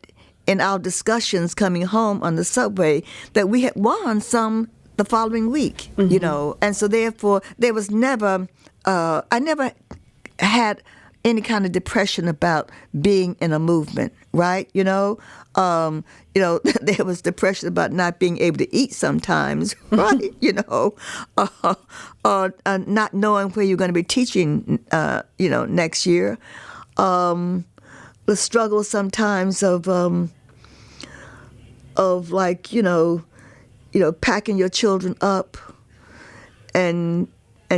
in our discussions coming home on the subway that we had won some the following week, you know, and so therefore there was never, I never had any kind of depression about being in a movement, right? You know, there was depression about not being able to eat sometimes, right? You know, or not knowing where you're going to be teaching, you know, next year. The struggle sometimes of like, you know, packing your children up and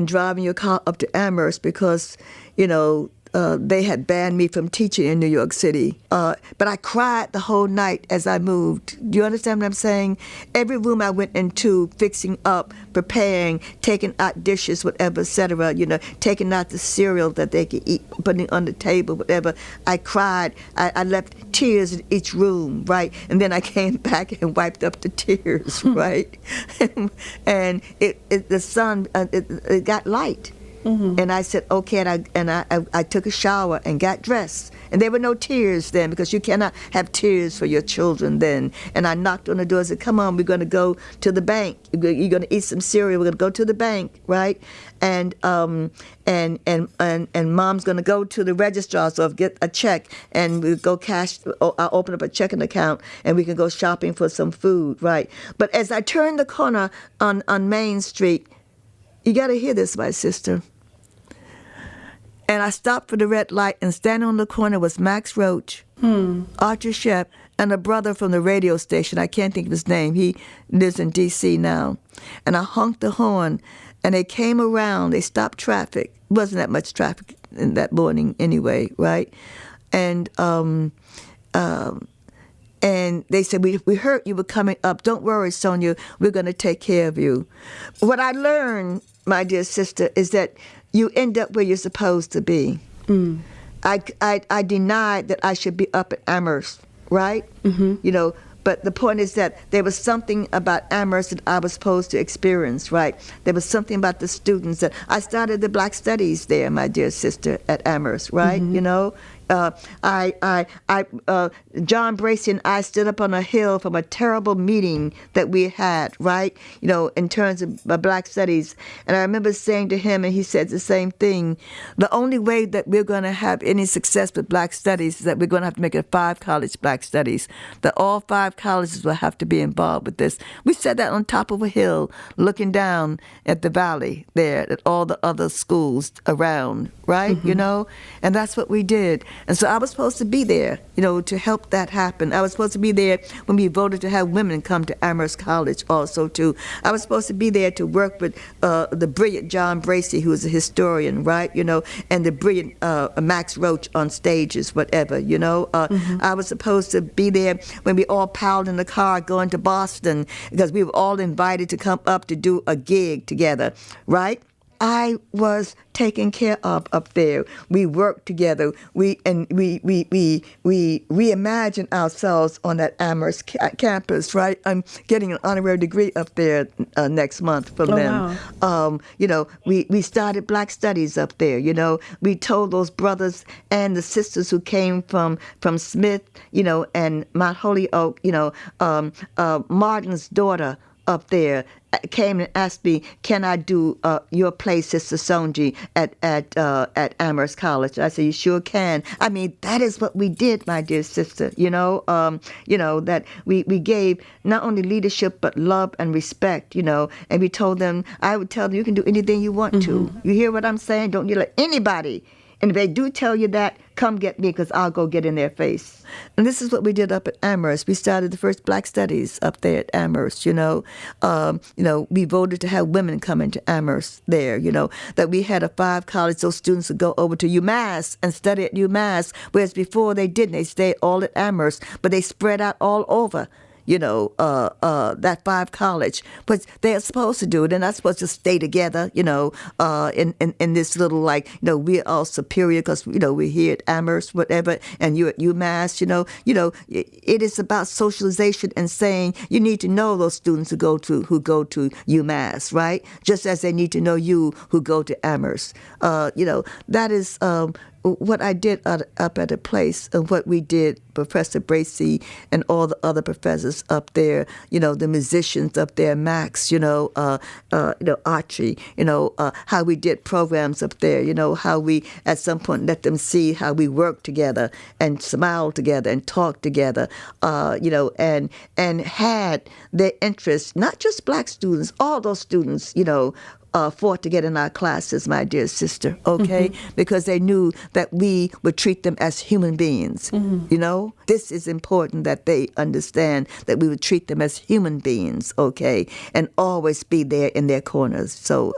driving your car up to Amherst because, you know, they had banned me from teaching in New York City. But I cried the whole night as I moved. Do you understand what I'm saying? Every room I went into, fixing up, preparing, taking out dishes, whatever, et cetera, you know, taking out the cereal that they could eat, putting it on the table, whatever. I cried. I left tears in each room, right? And then I came back and wiped up the tears, right? And the sun, it got light. And I said, okay, and I took a shower and got dressed. And there were no tears then, because you cannot have tears for your children then. And I knocked on the door and said, come on, we're going to go to the bank. You're going to eat some cereal. We're going to go to the bank, right? And mom's going to go to the registrar's office, get a check, and we'll go cash. I'll open up a checking account, and we can go shopping for some food, right? But as I turned the corner on Main Street, you got to hear this, my sister. And I stopped for the red light, and standing on the corner was Max Roach, Archer Shep, and a brother from the radio station. I can't think of his name. He lives in D.C. now. And I honked the horn, and they came around. They stopped traffic. It wasn't that much traffic in that morning anyway, right? And they said, we heard you were coming up. Don't worry, Sonia. We're going to take care of you. What I learned, my dear sister, is that you end up where you're supposed to be. I denied that I should be up at Amherst, right? But the point is that there was something about Amherst that I was supposed to experience, right? There was something about the students that I started the Black Studies there, my dear sister, at Amherst, right? John Bracy and I stood up on a hill from a terrible meeting that we had, right? In terms of Black Studies. And I remember saying to him, and he said the same thing, the only way that we're going to have any success with Black Studies is that we're going to have to make it 5-college Black Studies, that all 5 colleges will have to be involved with this. We said that on top of a hill, looking down at the valley there, at all the other schools around, right? And that's what we did. And so I was supposed to be there, to help that happen. I was supposed to be there when we voted to have women come to Amherst College also, too. I was supposed to be there to work with the brilliant John Bracy, who is a historian, right, and the brilliant Max Roach on stages, whatever, I was supposed to be there when we all piled in the car going to Boston, because we were all invited to come up to do a gig together, right? I was taken care of up there. We worked together. We reimagined ourselves on that Amherst campus, right? I'm getting an honorary degree up there next month from them. Wow. We started Black Studies up there. We told those brothers and the sisters who came from Smith, and Mount Holyoke, Martin's daughter up there came and asked me, can I do your play, Sister Sonia, at Amherst College? I said, you sure can. I mean, that is what we did, my dear sister, that we gave not only leadership, but love and respect, and we told them, I would tell them, you can do anything you want to. You hear what I'm saying? Don't you let anybody. And if they do tell you that, come get me, because I'll go get in their face. And this is what we did up at Amherst. We started the first Black Studies up there at Amherst, we voted to have women come into Amherst there, that we had a 5-college, those students would go over to UMass and study at UMass, whereas before they didn't. They stayed all at Amherst, but they spread out all over. That 5-college, but they're supposed to do it. They're not supposed to stay together, in this little, we're all superior because, we're here at Amherst, whatever, and you're at UMass, it is about socialization and saying you need to know those students who go to UMass, right? Just as they need to know you who go to Amherst. That is what I did up at a place, and what we did, Professor Bracy and all the other professors up there, the musicians up there, Max, Archie, how we did programs up there, how we at some point let them see how we worked together and smiled together and talked together, and had their interests, not just Black students, all those students, fought to get in our classes, my dear sister, okay? Because they knew that we would treat them as human beings, This is important that they understand that we would treat them as human beings, okay? And always be there in their corners. So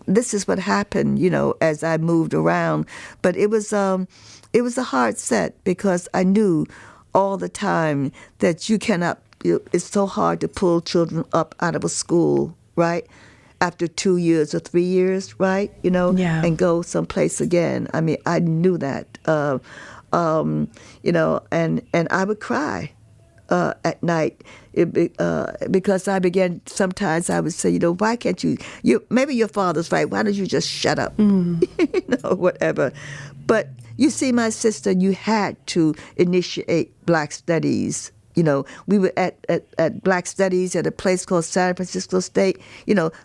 this is what happened, as I moved around. But it was a hard set, because I knew all the time that you cannot, it's so hard to pull children up out of a school, right? After 2 years or 3 years, right? And go someplace again. I mean, I knew that, and I would cry. at night. Because I began, sometimes I would say, why can't you, maybe your father's right, why don't you just shut up? Whatever. But you see, my sister, you had to initiate Black Studies. We were at Black Studies at a place called San Francisco State.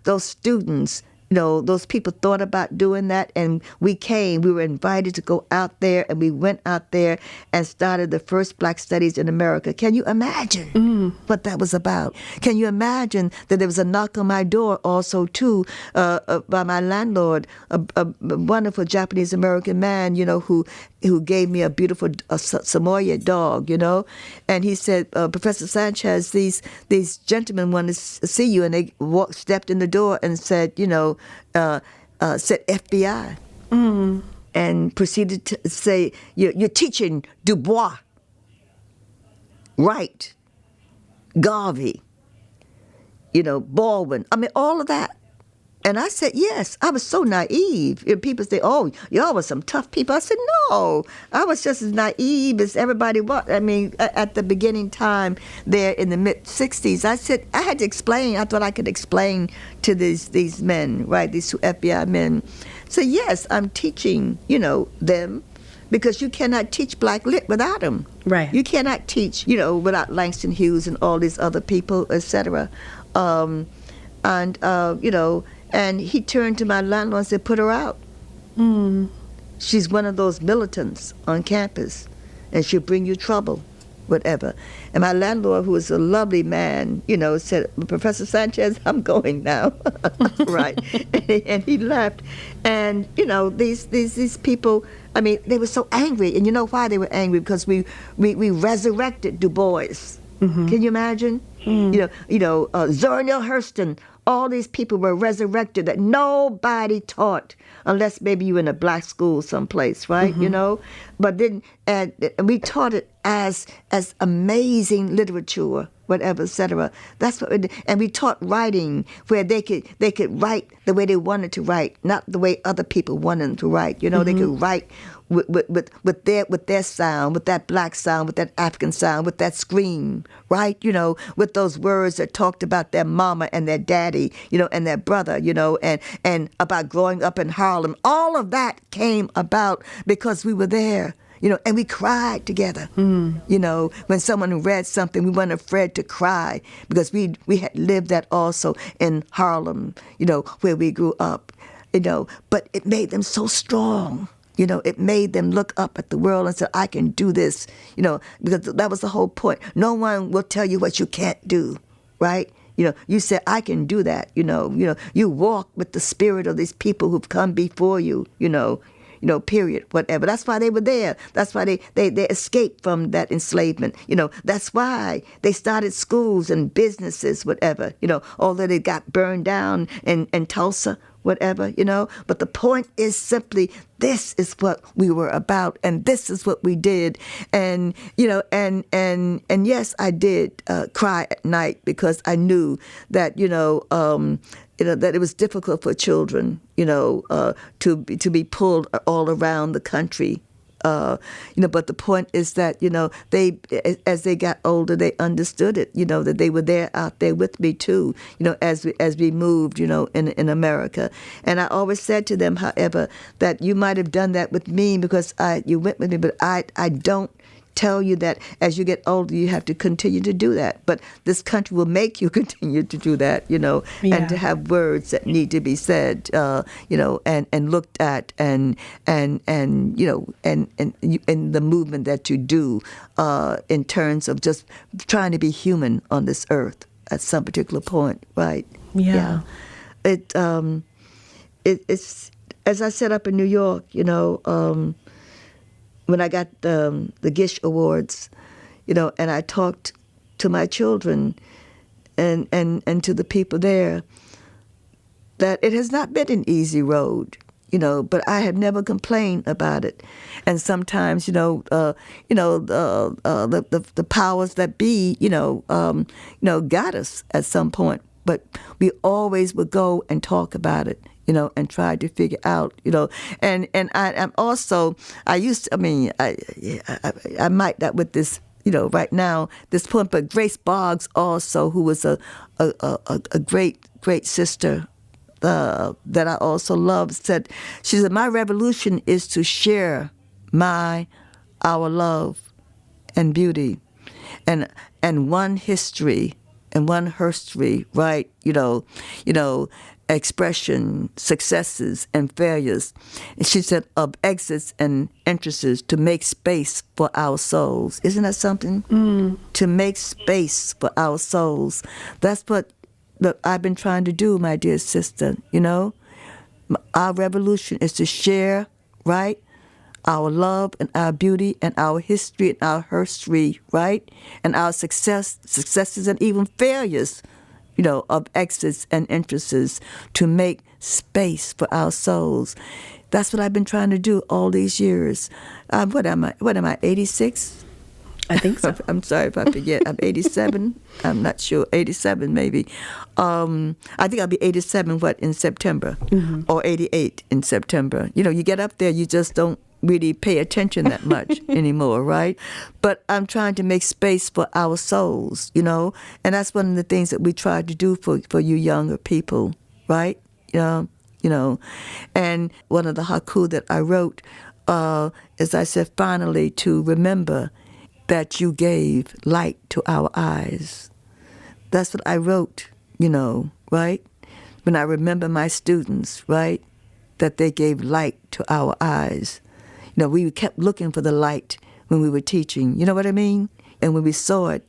Those students, those people thought about doing that, and we were invited to go out there, and we went out there and started the first Black Studies in America. Can you imagine what that was about? Can you imagine that there was a knock on my door also, too, by my landlord, a wonderful Japanese-American man, who gave me a beautiful Samoyed dog, and he said, Professor Sanchez, these gentlemen want to see you, and they stepped in the door and said, said FBI, and proceeded to say, you're teaching Du Bois, Wright, Garvey, Baldwin. I mean, all of that. And I said, yes. I was so naive. And people say, oh, y'all was some tough people. I said, no. I was just as naive as everybody was. I mean, at the beginning time there in the mid-'60s, I said, I had to explain. I thought I could explain to these men, right, these two FBI men. So, yes, I'm teaching, them, because you cannot teach Black Lit without them. Right. You cannot teach, without Langston Hughes and all these other people, et cetera. And he turned to my landlord and said, put her out. She's one of those militants on campus, and she'll bring you trouble, whatever. And my landlord, who was a lovely man, said, Professor Sanchez, I'm going now. Right. And he left. And, these people, I mean, they were so angry. And you know why they were angry? Because we resurrected Du Bois. Can you imagine? Zora Neale Hurston, all these people were resurrected that nobody taught, unless maybe you were in a Black school someplace, right? But then and we taught it as amazing literature, whatever, et cetera. That's what we did. And we taught writing where they could write the way they wanted to write, not the way other people wanted them to write. They could write with their sound, with that Black sound, with that African sound, with that scream, right? With those words that talked about their mama and their daddy, and their brother, and about growing up in Harlem. All of that came about because we were there. And we cried together. When someone read something, we weren't afraid to cry because we had lived that also in Harlem, where we grew up, But it made them so strong. It made them look up at the world and say, I can do this, because that was the whole point. No one will tell you what you can't do, right? You said, I can do that, you walk with the spirit of these people who've come before you, period, whatever. That's why they were there. That's why they escaped from that enslavement. That's why they started schools and businesses, whatever, although they got burned down in Tulsa, whatever, But the point is simply, this is what we were about, and this is what we did. And, and yes, I did cry at night because I knew that, that it was difficult for children, to be pulled all around the country. But the point is that, they, as they got older, they understood it, that they were there out there with me too, as we moved, in America. And I always said to them, however, that you might have done that with me because you went with me, but I don't tell you that as you get older, you have to continue to do that. But this country will make you continue to do that, and to have words that need to be said, and looked at, and the movement that you do in terms of just trying to be human on this earth at some particular point, right? Yeah. It's as I said up in New York, when I got the Gish Awards, and I talked to my children and to the people there, that it has not been an easy road, but I have never complained about it. And sometimes, the powers that be, got us at some point, but we always would go and talk about it. And try to figure out, and I'm also, I might not with this right now, this poem. But Grace Boggs also, who was a great sister that I also love, she said, my revolution is to share our love and beauty and one history and one herstory, right? Expression, successes and failures. And she said, of exits and entrances, to make space for our souls. Isn't that something? To make space for our souls. That's what I've been trying to do, my dear sister. Our revolution is to share, right? Our love and our beauty and our history and our herstory, right? And our successes and even failures, of exits and entrances, to make space for our souls. That's what I've been trying to do all these years. What am I, 86? I think so. I'm sorry if I forget. I'm 87. I'm not sure. 87 maybe. I think I'll be 87, in September? Or 88 in September. You get up there, you just don't really pay attention that much anymore, right? But I'm trying to make space for our souls, and that's one of the things that we try to do for you younger people, right? And one of the haiku that I wrote is, I said, finally, to remember that you gave light to our eyes. That's what I wrote, right? When I remember my students, right, that they gave light to our eyes. We kept looking for the light when we were teaching. You know what I mean? And when we saw it,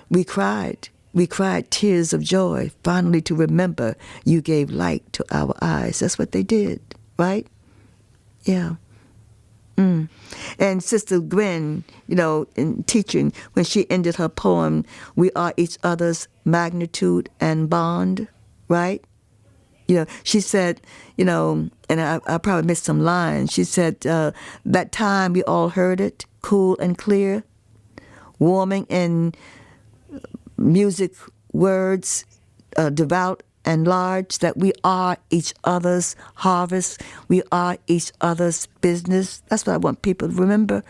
we cried. We cried tears of joy, finally to remember you gave light to our eyes. That's what they did, right? Yeah. And Sister Gwen, in teaching, when she ended her poem, we are each other's magnitude and bond, right? She said, and I probably missed some lines. She said, that time we all heard it, cool and clear, warming in music words, devout and large, that we are each other's harvest, we are each other's business. That's what I want people to remember,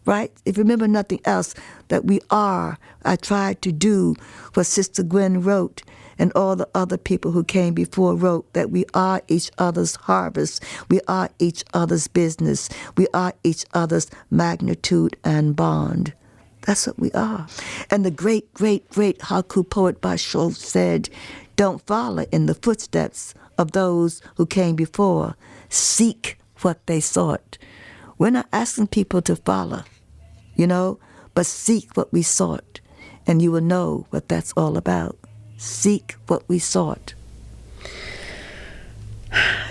right? If you remember nothing else, that we are. I tried to do what Sister Gwen wrote, and all the other people who came before wrote, that we are each other's harvest, we are each other's business, we are each other's magnitude and bond. That's what we are. And the great, great, great haiku poet Basho said, don't follow in the footsteps of those who came before. Seek what they sought. We're not asking people to follow, but seek what we sought, and you will know what that's all about. Seek what we sought.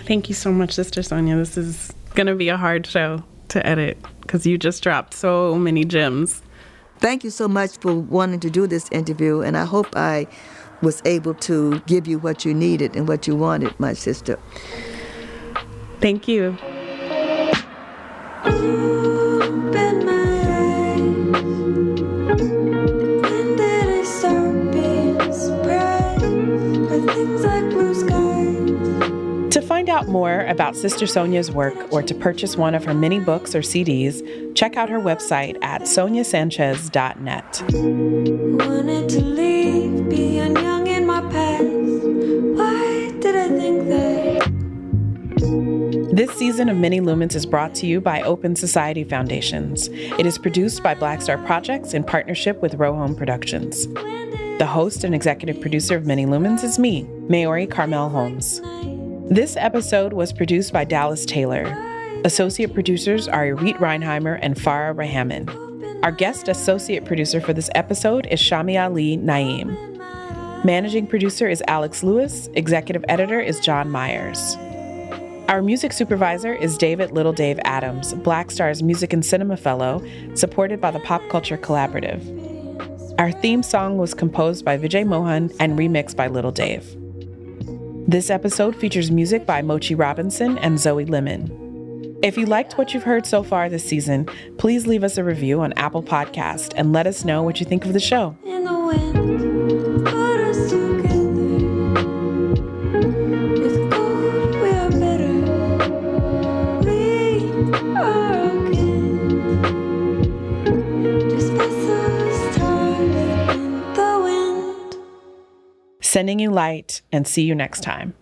Thank you so much, Sister Sonia. This is going to be a hard show to edit because you just dropped so many gems. Thank you so much for wanting to do this interview, and I hope I was able to give you what you needed and what you wanted, my sister. Thank you. Open my eyes. When did I start being surprised by things like blue skies? To find out more about Sister Sonia's work or to purchase one of her many books or CDs, check out her website at soniasanchez.net. Wanted to leave, being young in my past. Why did I think that? This season of Many Lumens is brought to you by Open Society Foundations. It is produced by BlackStar Projects in partnership with Row Home Productions. The host and executive producer of Many Lumens is me, Maori Karmael Holmes. This episode was produced by Dallas Taylor. Associate producers are Irit Reinheimer and Farah Rahaman. Our guest associate producer for this episode is Shami Ali Naeem. Managing producer is Alex Lewis. Executive editor is John Myers. Our music supervisor is David Little Dave Adams, BlackStar's Music and Cinema Fellow, supported by the Pop Culture Collaborative. Our theme song was composed by Vijay Mohan and remixed by Little Dave. This episode features music by Mochi Robinson and Zoe Lemon. If you liked what you've heard so far this season, please leave us a review on Apple Podcast and let us know what you think of the show. In the wind, put us together. With gold, we are better. We are again. Just Sending you light, and see you next time.